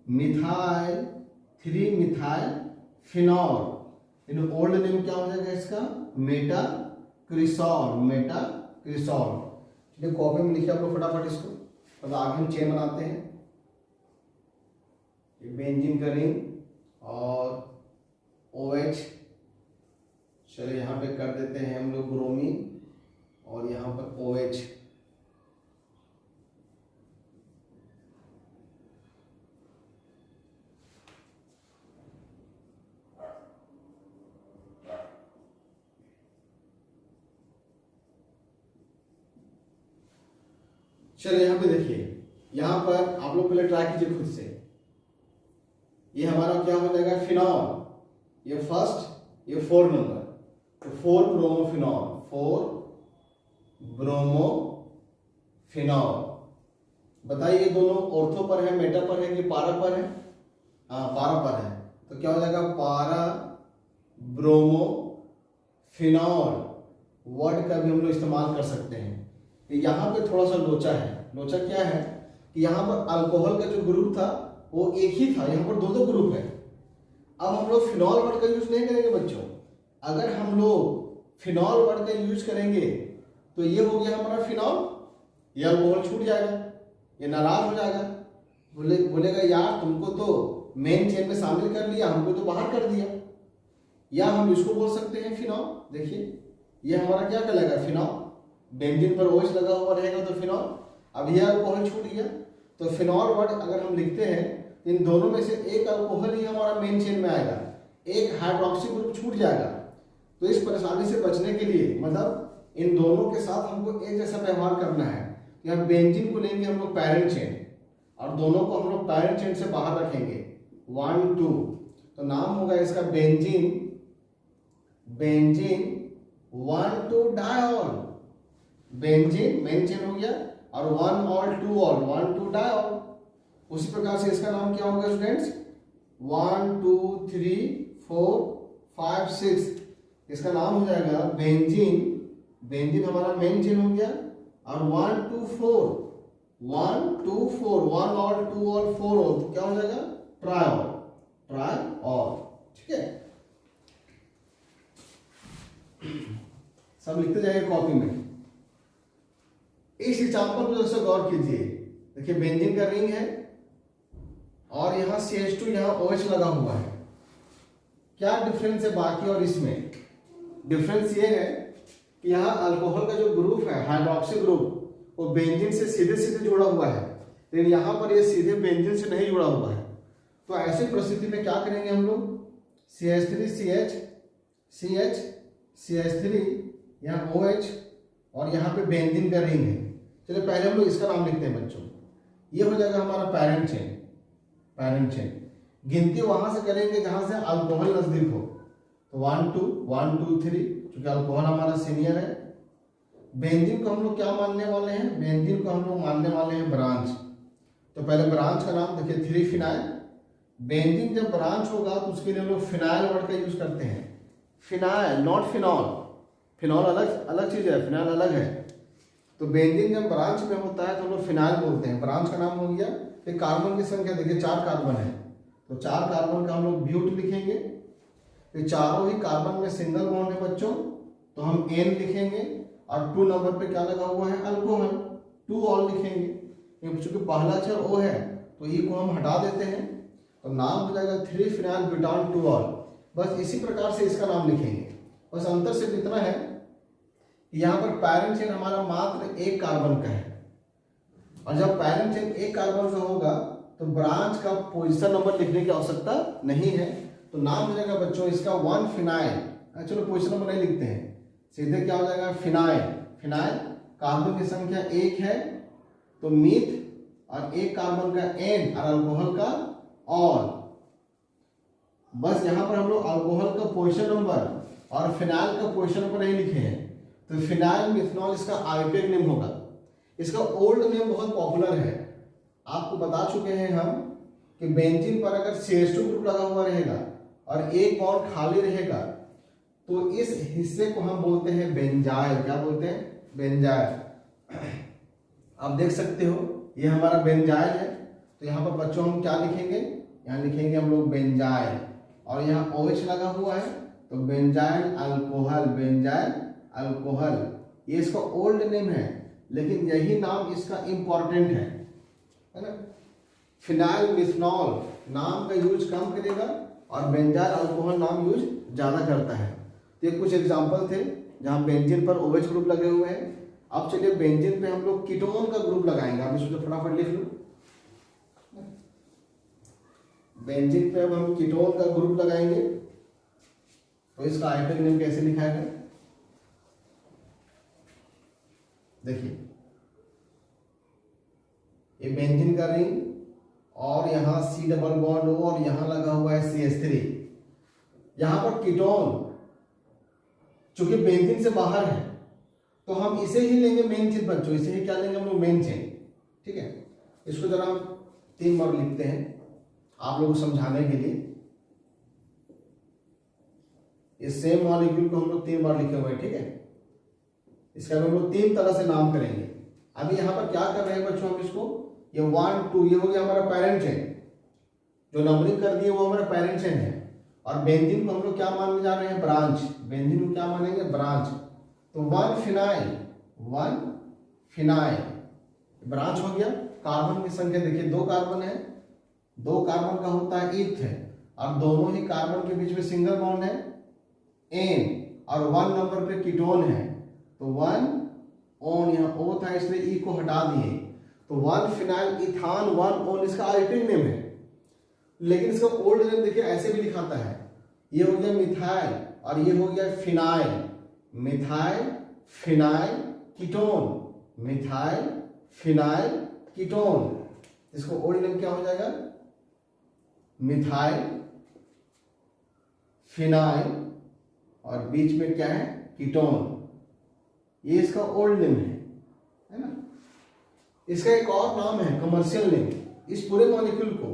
3-मिथाइल फिनॉल। ओल्ड नेम क्या हो जाएगा इसका, मेटाक्रिसॉल, मेटाक्रिसॉल। चलिए कॉपी में लिखिए आप लोग फटाफट इसको, अब आगे हम चेन बनाते हैं। ये बेंजीन का रिंग और OH, चलिए यहाँ पे कर देते हैं हम लोग ब्रोमीन, और यहाँ पर OH। चलिए यहाँ पे देखिए, यहाँ पर आप लोग पहले ट्राई कीजिए खुद से। ये हमारा क्या हो जाएगा, फिनॉल। ये फर्स्ट, ये 4 नंबर, तो 4 ब्रोमोफिनॉल, 4 ब्रोमोफिनॉल। बताइए ये दोनों ऑर्थो पर है, मेटा पर है कि पारा पर है, हाँ पारा पर है। तो क्या हो जाएगा, पारा ब्रोमोफिनॉल वर्ड का भी हम लोग इस्तेमाल कर सकते हैं। यहाँ पे थोड़ा सा लोचा है। लोचा क्या है कि यहाँ पर अल्कोहल का जो ग्रुप था वो एक ही था, यहाँ पर 2 ग्रुप है। अब हम लोग फिनॉल वर्ड का यूज नहीं करेंगे बच्चों। अगर हम लोग फिनॉल वर्ड का यूज करेंगे तो ये हो गया हमारा फिनॉल, ये अल्कोहल छूट जाएगा, ये नाराज हो जाएगा, बोलेगा यार तुमको तो मेन चेन में शामिल कर लिया, हमको तो बाहर कर दिया। या हम इसको बोल सकते हैं फिनॉल। देखिए ये हमारा क्या कहलाएगा, फिनॉल। बेंजीन पर OH लगा हुआ रहेगा तो फिनॉल। अब यह अल्कोहल छूट गया, तो फिनॉल वर्ड अगर हम लिखते हैं तो इन दोनों में से एक अल्कोहल ही हमारा मेन चेन में आएगा, एक हाइड्रोक्सी ग्रुप छूट जाएगा। तो इस परेशानी से बचने के लिए, मतलब इन दोनों के साथ हमको एक जैसा व्यवहार करना है। यहाँ बेंजीन को लेंगे हम लोग पैरेंट चेन, और दोनों को हम लोग पैरेंट चेन से बाहर रखेंगे, 1, 2। तो नाम होगा इसका benzene 1, 2 dial. Benzene main chain हो गया, और 1 ऑल 2 ऑल, 1, 2 डायॉल। उसी प्रकार से इसका नाम क्या होगा स्टूडेंट्स, 1, 2, 3, 4, 5, 6 इसका नाम हो जाएगा बेंजीन। बेंजीन हमारा मेन चेन हो गया। और 1 2 4 1 2 4 1 और 2 और 4 और तो क्या हो जाएगा ट्रायॉल। ट्रायॉल, ठीक है। सब लिखते जाइए कॉपी में। इस एग्जांपल को दोस्तों गौर कीजिए। देखिए बेंजीन का रिंग है और यहाँ CH2 यहाँ OH लगा हुआ है। क्या डिफरेंस है बाकी और इसमें? डिफरेंस ये है कि यहाँ अल्कोहल का जो ग्रुप है हाइड्रोक्सी ग्रुप वो बेंजीन से सीधे सीधे जुड़ा हुआ है, लेकिन यहाँ पर ये सीधे बेंजीन से नहीं जुड़ा हुआ है। तो ऐसी परिस्थिति में क्या करेंगे हम लोग? CH3 CH CH3 यहाँ OH और यहाँ पे बेंजीन का रिंग है। चलिए पहले हम लोग इसका नाम लिखते हैं बच्चों। ये हो जाएगा हमारा पैरेंट चेन। पैरेंट चेन गिनती वहां से करेंगे जहां से अल्कोहल नजदीक हो। तो 1 2 1 2 3, क्योंकि अल्कोहल हमारा सीनियर है। बेंजीन को हम लोग क्या मानने वाले हैं? बेंजीन को हम लोग मानने वाले हैं ब्रांच। तो पहले ब्रांच का नाम देखिए 3 फिनाइल। बेंजीन जब ब्रांच होगा तो उसके लिए हम लोग फिनाइल वर्ड का यूज करते हैं। Phenyl, not phenol. फिनॉल अलग अलग चीज है, फिनाइल अलग है। तो बेंजीन जब ब्रांच में होता है तो हम लोग फिनाइल बोलते हैं। ब्रांच का नाम हो गया। फिर कार्बन की संख्या देखिए 4 कार्बन है, तो 4 कार्बन का हम लोग ब्यूट लिखेंगे। फिर चारों ही कार्बन में सिंगल बॉन्ड है बच्चों, तो हम N लिखेंगे। और 2 नंबर पे क्या लगा हुआ है? अल्कोहल, 2 ऑल लिखेंगे। चूंकि पहला अक्षर O है तो E को हम हटा देते हैं, तो नाम हो जाएगा 3 फिनाइल ब्यूटान 2 ऑल। बस इसी प्रकार से इसका नाम लिखेंगे। बस अंतर सिर्फ इतना है कि यहाँ पर पैरेंट चेन हमारा मात्र 1 कार्बन का है, और जब पैरेंट चेन 1 कार्बन का होगा तो ब्रांच का पोजीशन नंबर लिखने की आवश्यकता नहीं है। तो नाम हो जाएगा बच्चों इसका 1 फिनाइल। चलो पोजीशन नंबर नहीं लिखते हैं, सीधे क्या हो जाएगा फिनाइल। फिनाइल कार्बन की संख्या 1 है तो मीथ, और 1 कार्बन का N और अल्कोहल का ऑल। बस यहाँ पर हम लोग अल्कोहल का पोजीशन नंबर और फिनाइल का पोजीशन नंबर नहीं लिखे हैं। तो फिनाइल मिथनॉल इसका आईयूपीएक नेम होगा। इसका ओल्ड नेम बहुत पॉपुलर है, आपको बता चुके हैं हम कि बेंजीन पर अगर CH2 ग्रुप लगा हुआ रहेगा और एक बॉन्ड खाली रहेगा तो इस हिस्से को हम बोलते हैं बेंजाइल। क्या बोलते हैं? बेंजाइल। आप देख सकते हो ये हमारा बेंजाइल है। तो यहाँ पर बच्चों हम क्या लिखेंगे? यहाँ लिखेंगे हम लोग बेंजाइल, और यहाँ OH लगा हुआ है तो बेंजाइल अल्कोहल। बेंजाइल अल्कोहल ये इसका ओल्ड नेम है, लेकिन यही नाम इसका इंपॉर्टेंट है ना। फिनाइल मिथनॉल नाम का यूज कम करेगा और बेंजाइल अल्कोहल नाम यूज ज्यादा करता है। तो ये कुछ एग्जांपल थे जहां बेंजीन पर OH ग्रुप लगे हुए हैं। अब चलिए बेंजीन पे हम लोग कीटोन का ग्रुप लगाएंगे। आप इसको फटाफट लिख लो। बेंजीन पे अब हम कीटोन का ग्रुप लगाएंगे, तो इसका आईयूपीएक नेम कैसे लिखा है? देखिए ये बेंजीन का रिंग और यहाँ C डबल बॉन्ड O और यहाँ लगा हुआ है CH3। यहाँ पर कीटोन चूंकि बेंजीन से बाहर है तो हम इसे ही लेंगे मेन चेन बच्चों। इसे ही क्या लेंगे हम लोग? Main chain. ठीक है, इसको जरा हम 3 बार लिखते हैं आप लोगों को समझाने के लिए। इस सेम मॉलिक्यूल को हम लोग 3 बार लिखे हुए हैं। ठीक है, इसका हम लोग 3 तरह से नाम करेंगे। अभी यहाँ पर क्या कर रहे हैं बच्चों? हम इसको ये 1 2 ये हो गया हमारा पैरेंट चेन, जो नंबरिंग कर दिए वो हमारा पैरेंट चेन है। और बेंजीन को हम लोग क्या मानने जा रहे हैं? ब्रांच। बेंजीन को क्या मानेंगे? ब्रांच। तो 1 फिनाइल, 1 फिनाइल ब्रांच हो गया। कार्बन की संख्या देखिए 2 कार्बन है, 2 कार्बन का होता है ईथ है, और दोनों ही कार्बन के बीच में सिंगल बॉन्ड है N, और 1 नंबर पे कीटोन है तो 1 ओन, यहाँ O था इसलिए E को हटा दिए तो 1 फिनाइल इथान 1 ओन इसका आईयूपीएक नेम है। लेकिन इसका ओल्ड नेम देखिए ऐसे भी लिखाता है। ये हो गया मिथाइल और ये हो गया phenyl. Methyl phenyl ketone, methyl phenyl ketone. इसको ओल्ड नेम क्या हो जाएगा? मिथाइल फिनाइल और बीच में क्या है? कीटोन। ये इसका ओल्ड नेम है ना। इसका एक और नाम है कमर्शियल नेम इस पूरे मॉलिक्यूल को,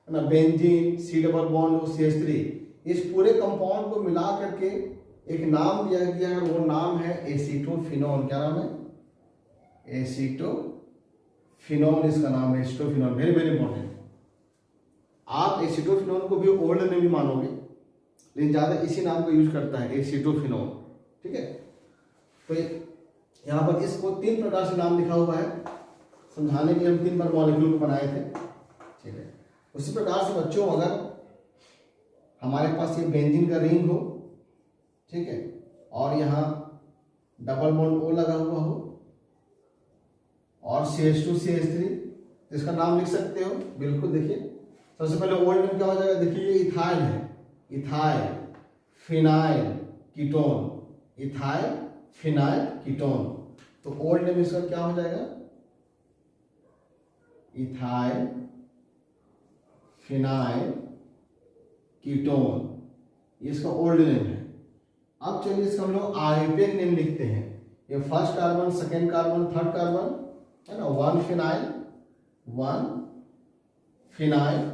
है ना। Benzene C double bond CH3 इस पूरे कंपाउंड को मिला करके एक नाम दिया गया है, वो नाम है एसीटोफिनोन। क्या नाम है? एसीटोफिनोन इसका नाम है, एसीटोफिनोन। Very very important. आप एसीटोफिनोन को भी ओल्ड नेम भी मानोगे, लेकिन ज़्यादा इसी नाम को यूज करता है, एसीटोफिनोन। ठीक है, तो यहाँ पर इसको 3 प्रकार से नाम लिखा हुआ है, समझाने के लिए हम 3 बार मॉलिक्यूल को बनाए थे। ठीक है, उसी प्रकार से बच्चों अगर हमारे पास ये बेंजीन का रिंग हो, ठीक है, और यहाँ डबल बॉन्ड O लगा हुआ हो और CH2CH3, तो इसका नाम लिख सकते हो। बिल्कुल, देखिए सबसे पहले ओल्ड नेम क्या हो जाएगा? देखिए ये इथाइल है, ethyl phenyl ketone, ethyl phenyl ketone. तो ओल्ड नेम इसका क्या हो जाएगा? इथाइल फिनाइल कीटोन, ये इसका ओल्ड नेम है। अब चलिए इसका हम लोग आयुर्वेद नेम लिखते हैं। ये first carbon, second carbon, third carbon है ना, 1 फिनाइल।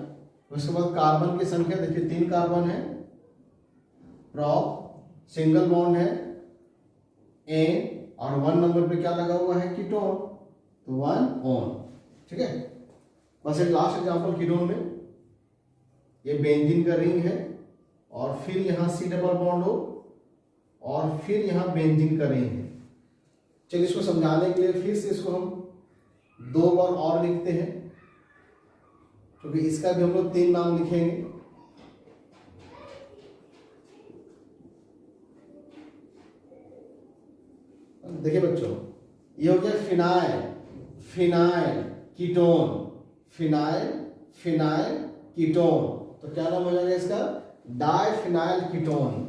उसके बाद कार्बन की संख्या देखिए 3 कार्बन है, प्रॉप सिंगल बॉन्ड है ए, और 1 नंबर पे क्या लगा हुआ है? कीटोन, तो 1 ओन। ठीक है, बस एक लास्ट एग्जांपल कीटोन में, ये बेंजीन का रिंग है और फिर यहाँ C डबल बॉन्ड हो और फिर यहाँ बेंजीन का रिंग है। चलिए इसको समझाने के लिए फिर से इसको हम 2 बार और लिखते हैं, क्योंकि इसका भी हम लोग 3 नाम लिखेंगे। देखिए बच्चों, ये हो गया phenyl, phenyl ketone, phenyl phenyl ketone. तो क्या नाम हो जाएगा इसका? Diphenyl ketone,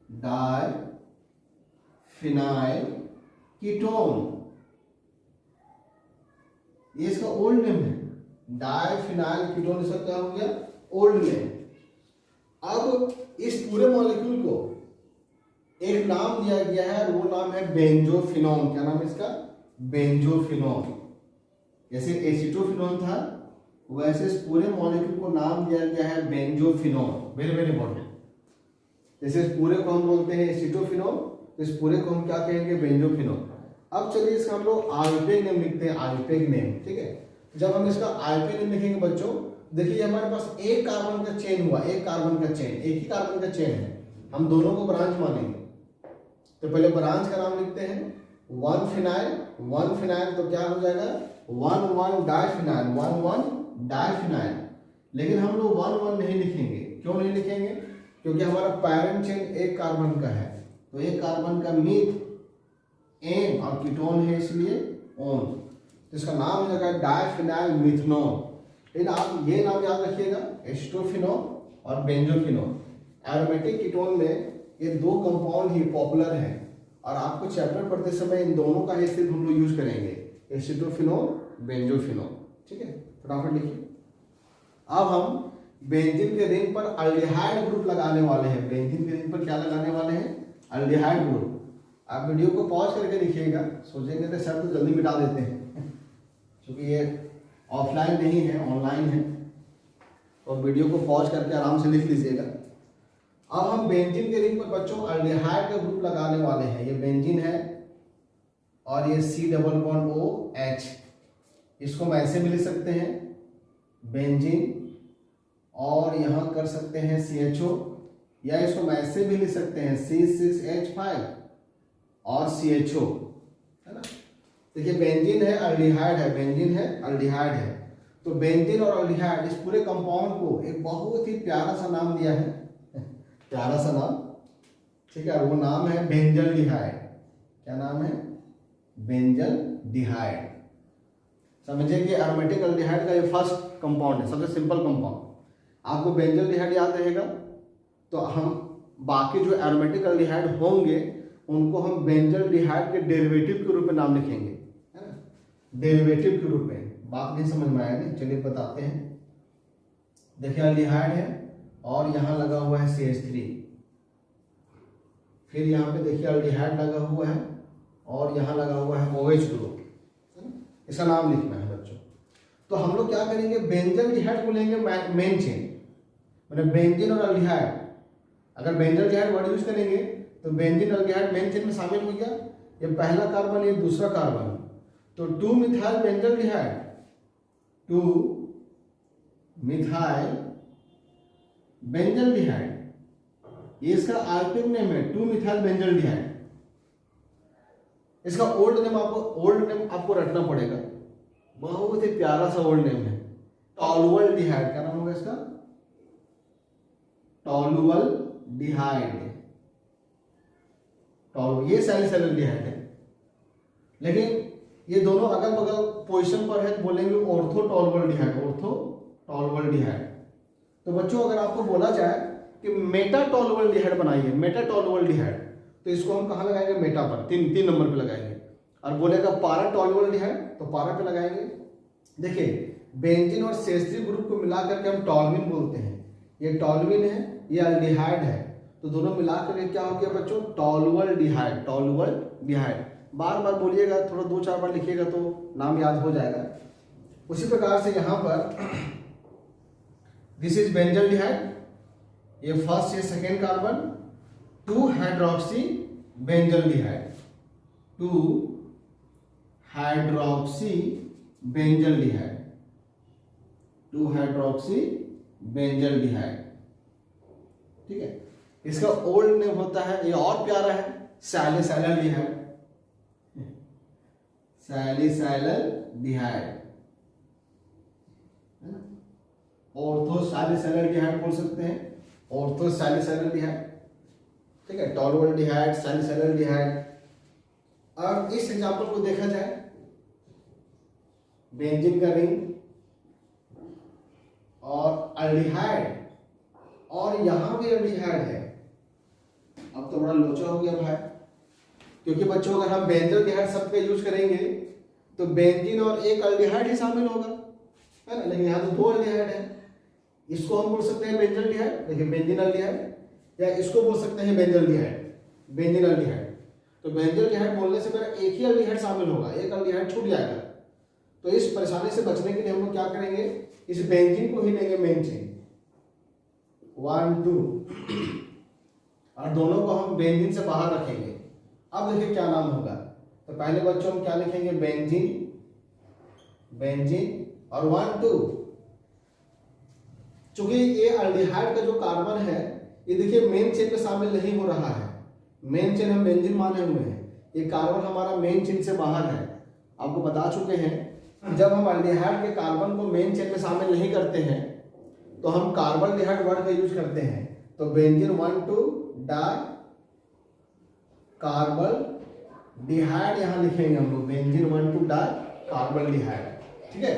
diphenyl ketone. ये इसका ओल्ड नेम है, डाइफिनाइल कीटोन। इसका क्या हो गया? Old name. अब इस पूरे मॉलिक्यूल को एक नाम दिया गया है, वो नाम है बेंजोफिनोन। क्या नाम है इसका? बेंजोफिनोन। जैसे एसीटोफिनोन था, वैसे इस पूरे मॉलिक्यूल को नाम दिया गया है बेंजोफिनोन। Very very important. जैसे इस पूरे को हम बोलते हैं एसीटोफिनोन, तो इस पूरे को हम क्या कहेंगे? बेंजोफिनोन। अब चलिए इसका हम लोग आयुर्वेद नेम लिखते हैं, आयुर्वेद नेम। ठीक है, जब हम इसका आयुर्वेद नेम लिखेंगे बच्चों, देखिए हमारे पास एक कार्बन का चेन हुआ, एक कार्बन का चेन, एक ही कार्बन का चेन है, हम दोनों को ब्रांच मानेंगे। तो पहले ब्रांच का नाम लिखते हैं 1 फिनाइल, तो क्या हो जाएगा? 1 डाइफिनाइल, 1 डाइफिनाइल। लेकिन हम लोग 1 नहीं लिखेंगे। क्यों नहीं लिखेंगे? क्योंकि हमारा पैरेंट चेन एक कार्बन का है, तो एक कार्बन का मीथ एन और कीटोन है, इसलिए ओन। तो इसका नाम हो जाएगा डाइफिनाइल मिथनोन। लेकिन आप ये नाम याद रखिएगा, एस्टोफिनोन और बेंजोफिनोन। एरोमेटिक कीटोन में ये 2 कंपाउंड ही पॉपुलर हैं, और आपको चैप्टर पढ़ते समय इन दोनों का ही सिर्फ हम लोग यूज करेंगे, एसीटोफिनोन, बेंजोफिनोन। ठीक है, फटाफट लिखिए। अब हम बेंजीन के रिंग पर अल्डिहाइड ग्रुप लगाने वाले हैं। बेंजीन के रिंग पर क्या लगाने वाले हैं? Aldehyde group. आप वीडियो को पॉज करके लिखिएगा, सोचेंगे तो सर तो जल्दी मिटा देते हैं क्योंकि ये ऑफलाइन नहीं है, ऑनलाइन है, तो वीडियो को पॉज करके आराम से लिख लीजिएगा। अब हम बेंजीन के रिंग पर बच्चों अल्डिहाइड का ग्रुप लगाने वाले हैं। ये बेंजीन है और ये C डबल बॉन्ड OH, इसको हम ऐसे भी लिख सकते हैं बेंजीन, और यहाँ कर सकते हैं CHO, या इसको हम ऐसे भी लिख सकते हैं C6H5 और CHO, है ना। देखिए बेंजीन है, अल्डिहाइड है, बेंजीन है, अल्डिहाइड है। तो बेंजीन और अल्डिहाइड इस पूरे कंपाउंड को एक बहुत ही प्यारा सा नाम दिया है, प्यारा सा नाम। ठीक है, वो नाम है बेंजल्डिहाइड। क्या नाम है? बेंजल्डिहाइड। समझिए कि एरोमेटिक अल्डिहाइड का ये फर्स्ट कंपाउंड है, सबसे सिंपल कंपाउंड। आपको बेंजल्डिहाइड याद रहेगा, तो हम बाकी जो एरोमेटिक अल्डिहाइड होंगे उनको हम बेंजल्डिहाइड के डेरिवेटिव के रूप में नाम लिखेंगे, है ना, डेरिवेटिव के रूप में। बात नहीं समझ में आया नहीं, चलिए बताते हैं। देखिए अल्डिहाइड है और यहाँ लगा हुआ है CH3, फिर यहाँ पे देखिए अल्डिहाइड लगा हुआ है और यहाँ लगा हुआ है OH ग्रुप, इसका नाम लिखना है बच्चों। तो हम लोग क्या करेंगे? बेंजल्डिहाइड को लेंगे मेन चेन, मैंने बेंजीन और अल्डिहाइड अगर बेंजल्डिहाइड वर्ड यूज करेंगे तो बेंजीन अल्डिहाइड मेन चेन में शामिल हो गया, ये पहला कार्बन, ये दूसरा कार्बन, तो 2 मिथाइल बेंजल्डिहाइड, 2 मिथाइल बेंजल्डिहाइड, ये इसका आइटम नेम है 2 मिथाइल बेंजल्डिहाइड। इसका ओल्ड नेम आपको रटना पड़ेगा, बहुत ही प्यारा सा ओल्ड नेम है, टॉलुअल्डिहाइड। क्या नाम होगा इसका? टॉलुअल्डिहाइड। ये सैलिसैलिडिहाइड है, लेकिन ये दोनों अगल बगल पोजीशन पर है, बोलेंगे ऑर्थोटॉलुअल्डिहाइड, ऑर्थोटॉलुअल्डिहाइड। तो बच्चों अगर आपको बोला जाए कि मेटाटॉलुअल्डिहाइड बनाइए, मेटाटॉलुअल्डिहाइड, तो इसको हम कहाँ लगाएंगे? मेटा पर, 3 नंबर पे लगाएंगे। और बोलेगा पाराटॉलुअल्डिहाइड, तो पारा पे लगाएंगे। देखिए बेंजीन और CH3 ग्रुप को मिला करके हम टॉल्विन बोलते हैं, ये टॉल्विन है, ये अल्डिहाइड है, तो दोनों मिला करके क्या हो गया बच्चों? टॉलुअल्डिहाइड, टॉलुअल्डिहाइड। बार बार बोलिएगा, थोड़ा 2-4 बार लिखिएगा तो नाम याद हो जाएगा। उसी प्रकार से यहाँ पर दिस इज बेंजल्डिहाइड, ये फर्स्ट, ये second carbon, 2 hydroxy benzaldehyde, 2 hydroxy benzaldehyde, 2 hydroxy benzaldehyde. ठीक है, इसका ओल्ड नेम होता है, ये और प्यारा है, सैलिसैलिडिहाइड, सैलिसैलिडिहाइड, ऑर्थोसैलिसैलिडिहाइड बोल सकते हैं, ऑर्थोसैलिसैलिडिहाइड। ठीक है, टॉलुअल्डिहाइड, सैलिसैलिडिहाइड। अब इस एग्जांपल को देखा जाए, बेंजीन का रिंग और अल्डिहाइड, और यहां भी अल्डिहाइड है। अब तो बड़ा लोचा हो गया भाई, क्योंकि बच्चों अगर हम बेंजल्डिहाइड शब्द का यूज करेंगे तो बेंजीन और एक अल्डिहाइड ही शामिल होगा, है ना, लेकिन यहाँ तो 2 अल्डिहाइड है। इसको हम बोल सकते हैं बेंजल्डिहाइड, देखिए बेंजीन अल्डिहाइड, या इसको बोल सकते हैं बेंजल्डिहाइड, बेंजीन अल्डिहाइड। तो बेंजल्डिहाइड बोलने से मेरा एक ही अल्डिहाइड शामिल होगा, एक अल्डिहाइड छूट जाएगा। तो इस परेशानी से बचने के लिए हम लोग क्या करेंगे, इस बेंजीन को ही लेंगे मेन चेन 1 2, और दोनों को हम बेंजीन से बाहर रखेंगे। अब देखिए क्या नाम होगा, तो पहले बच्चों हम क्या लिखेंगे? बेंजीन, बेंजीन और 1 2। चूंकि ये अल्डिहाइड का जो कार्बन है, ये देखिए मेन चेन में शामिल नहीं हो रहा है, मेन चेन हम बेंजीन माने हुए हैं, ये कार्बन हमारा मेन चेन से बाहर है। आपको बता चुके हैं जब हम अल्डिहाइड के कार्बन को मेन चेन में शामिल नहीं करते हैं तो हम कार्बल्डिहाइड वर्ड का यूज करते हैं। तो बेंजीन 1 2 डाई कार्बल्डिहाइड यहां लिखेंगे हम लोग, बेंजीन 1 2 डाई कार्बल्डिहाइड। ठीक है,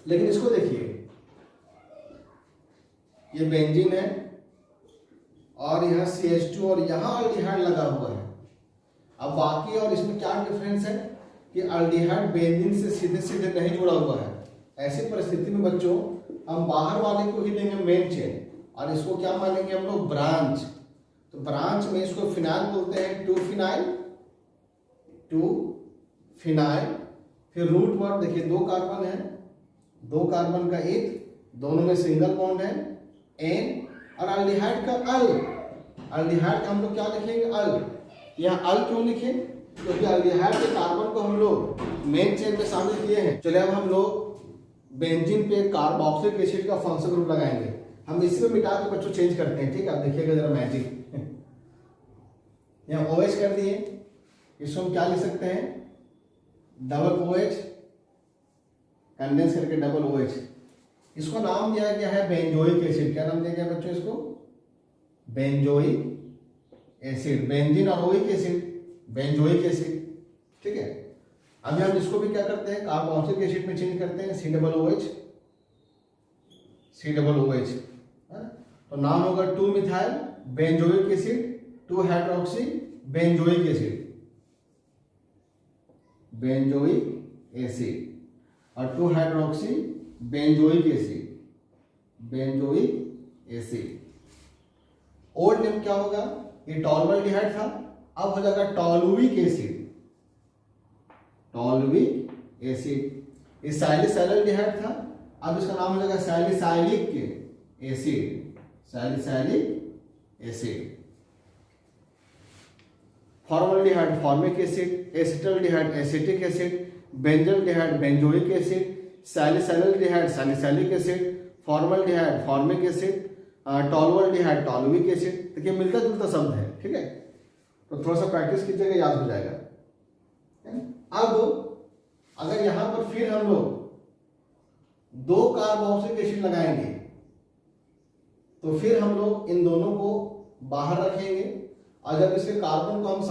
लेकिन इसको देखिए, ये बेंजीन है और यहाँ CH2 और यहाँ अल्डिहाइड लगा हुआ है। अब बाकी और इसमें क्या डिफरेंस है कि अल्डिहाइड बेंजीन से सीधे सीधे नहीं जुड़ा हुआ है। ऐसी परिस्थिति में बच्चों हम बाहर वाले को ही लेंगे मेन चेन, और इसको क्या मानेंगे हम लोग? ब्रांच। तो ब्रांच में इसको फिनाइल बोलते हैं, 2 फिनाइल, 2 फिनाइल। फिर रूट वर्ड देखिए, 2 कार्बन है, 2 कार्बन का एक, दोनों में सिंगल बॉन्ड है एन, और अल्डिहाइड का अल, अल्डिहाइड का हम लोग क्या लिखेंगे? अल। यहाँ अल क्यों लिखे? क्योंकि अल्डिहाइड के कार्बन को हम लोग मेन चेन में शामिल किए हैं। चलिए अब हम लोग बेंजीन पे कार्बोक्सिलिक एसिड का फंक्शनल ग्रुप लगाएंगे। हम इसमें मिटा के बच्चों चेंज करते हैं, ठीक है? आप देखिएगा जरा मैजिक। यहाँ OH कर दिए, इसको हम क्या लिख सकते हैं? डबल OH, कंडेंस करके डबल OH। इसको नाम दिया गया है बेंजोइक एसिड। क्या नाम दिया गया बच्चों इसको? Benzoic acid. बेंजीन और ओइक एसिड, बेंजोइक एसिड। ठीक है, अभी हम इसको भी क्या करते हैं? कार्बोक्सिलिक एसिड में चेंज करते हैं, COOH, COOH। तो नाम होगा 2 methyl benzoic acid, 2 hydroxy benzoic acid, benzoic acid, और 2 hydroxy benzoic acid, benzoic acid. Old name क्या होगा? ये टॉलुअल्डिहाइड था, अब हो जाएगा टॉलुइक एसिड, टॉलुइक एसिड। ये सैलिसैलिडिहाइड था, अब इसका नाम हो जाएगा salicylic acid, salicylic acid. Formaldehyde formic acid, acetaldehyde acetic acid, benzaldehyde benzoic acid, salicylaldehyde salicylic acid, formaldehyde formic acid, tolualdehyde toluic acid. देखिए मिलता जुलता शब्द है, ठीक है, तो थोड़ा सा प्रैक्टिस कीजिएगा, याद हो जाएगा। अब अगर यहां पर फिर हम लोग 2 कार्बोक्सिलिक एसिड लगाएंगे तो फिर हम लोग इन दोनों को बाहर रखेंगे, और जब इसके कार्बन को हम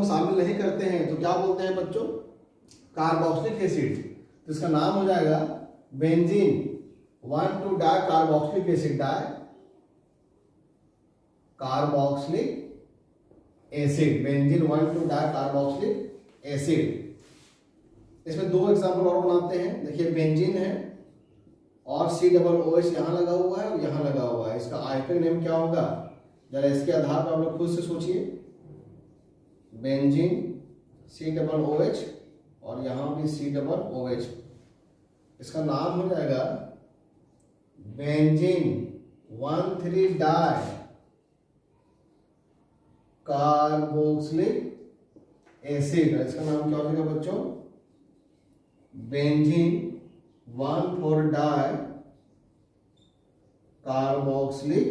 शामिल नहीं करते हैं तो क्या बोलते हैं बच्चों, कार्बोक्सिलिक एसिड। तो इसका नाम हो जाएगा benzene 1,2 di carboxylic acid, di carboxylic acid, benzene 1,2 di carboxylic acid. इसमें 2 एग्जाम्पल और बनाते हैं। देखिए बेंजीन है और COOH यहाँ लगा हुआ है और यहाँ लगा हुआ है, इसका आइपीएक नेम क्या होगा, जरा इसके आधार पर आप लोग खुद से सोचिए। बेंजीन COOH और यहाँ भी COOH, इसका नाम हो जाएगा बेंजीन 1,3 डाई कार्बोक्सिलिक एसिड। इसका नाम क्या हो जाएगा बच्चों, बेंजीन 1,4 डाई कार्बोक्सिलिक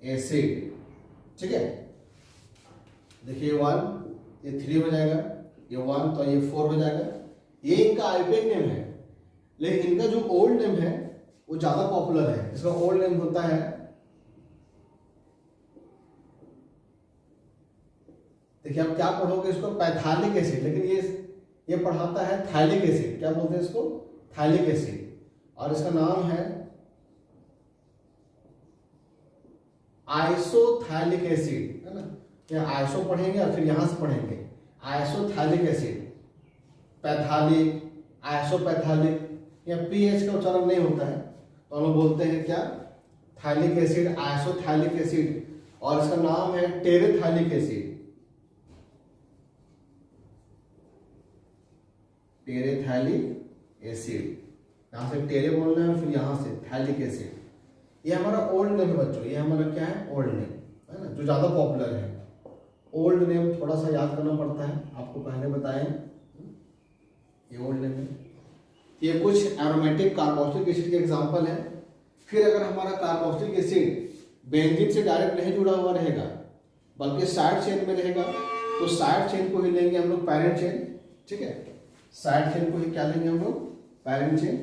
एसिड, ठीक है। देखिए 1, ये 3 हो जाएगा, ये 1 तो ये 4 हो जाएगा। ये इनका आइपीएक नेम है, लेकिन इनका जो ओल्ड नेम है वो ज्यादा पॉपुलर है। इसका ओल्ड नेम होता है, देखिए आप क्या पढ़ोगे इसको, पैथालिक एसिड, लेकिन ये पढ़ाता है थैलिक एसिड। क्या बोलते हैं इसको, थैलिक एसिड, और इसका नाम है आइसोथैलिक एसिड, है ना। यहाँ आइसो पढ़ेंगे और फिर यहां से पढ़ेंगे आइसोथैलिक एसिड, पैथालिक, आइसोपैथालिक, या पीएच का उच्चारण नहीं होता है तो हम लोग बोलते हैं क्या, थैलिक एसिड, आइसोथैलिक एसिड, और इसका नाम है टेरेथैलिक एसिड, टेरेथैलिक एसिड। यहां से टेरे बोलना है, फिर यहां से थैलिक एसिड। ये हमारा ओल्ड नेम है बच्चों, ये हमारा क्या है, ओल्ड नेम, है ना, जो ज्यादा पॉपुलर है। ओल्ड नेम थोड़ा सा याद करना पड़ता है, आपको पहले बताएं, ये ओल्ड नेम है। ये कुछ एरोमेटिक कार्बोक्सिलिक एसिड के एग्जांपल है। फिर अगर हमारा कार्बोक्सिलिक एसिड बेंजीन से डायरेक्ट नहीं जुड़ा हुआ रहेगा बल्कि साइड चेन में रहेगा, तो साइड चेन को ही लेंगे हम लोग पैरेंट चेन, ठीक है, साइड चेन को ही क्या लेंगे हम लोग, पैरेंट चेन।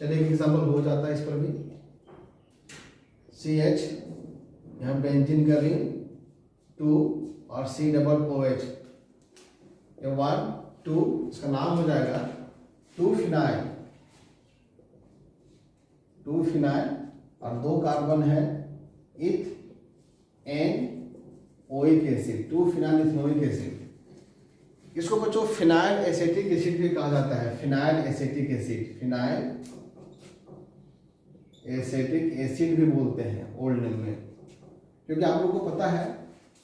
चलिए एक एग्जांपल हो जाता है इस पर भी, CH, यहाँ बेंजीन का रिंग 2 और COOH, ये 1 2, इसका नाम हो जाएगा 2 फिनाइल, और 2 कार्बन है ethanoic acid, 2 phenyl ethanoic acid. इसको बच्चों फिनाइल एसिटिक एसिड भी कहा जाता है, phenyl acetic acid, phenyl acetic acid भी बोलते हैं ओल्ड नेम में, क्योंकि आप लोगों को पता है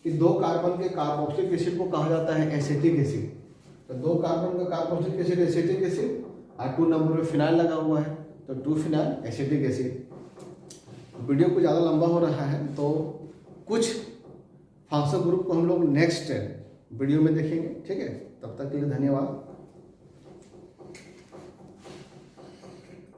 कि 2 कार्बन के कार्बोक्सिलिक एसिड को कहा जाता है एसिटिक एसिड। तो 2 कार्बन का कार्बोक्सिलिक एसिड एसिटिक एसिड, और 2 नंबर में फिनाइल लगा हुआ है तो 2 फिनाइल एसिटिक एसिड। वीडियो को ज़्यादा लंबा हो रहा है तो कुछ फंक्शनल ग्रुप को हम लोग नेक्स्ट वीडियो में देखेंगे, ठीक है। तब तक के लिए धन्यवाद।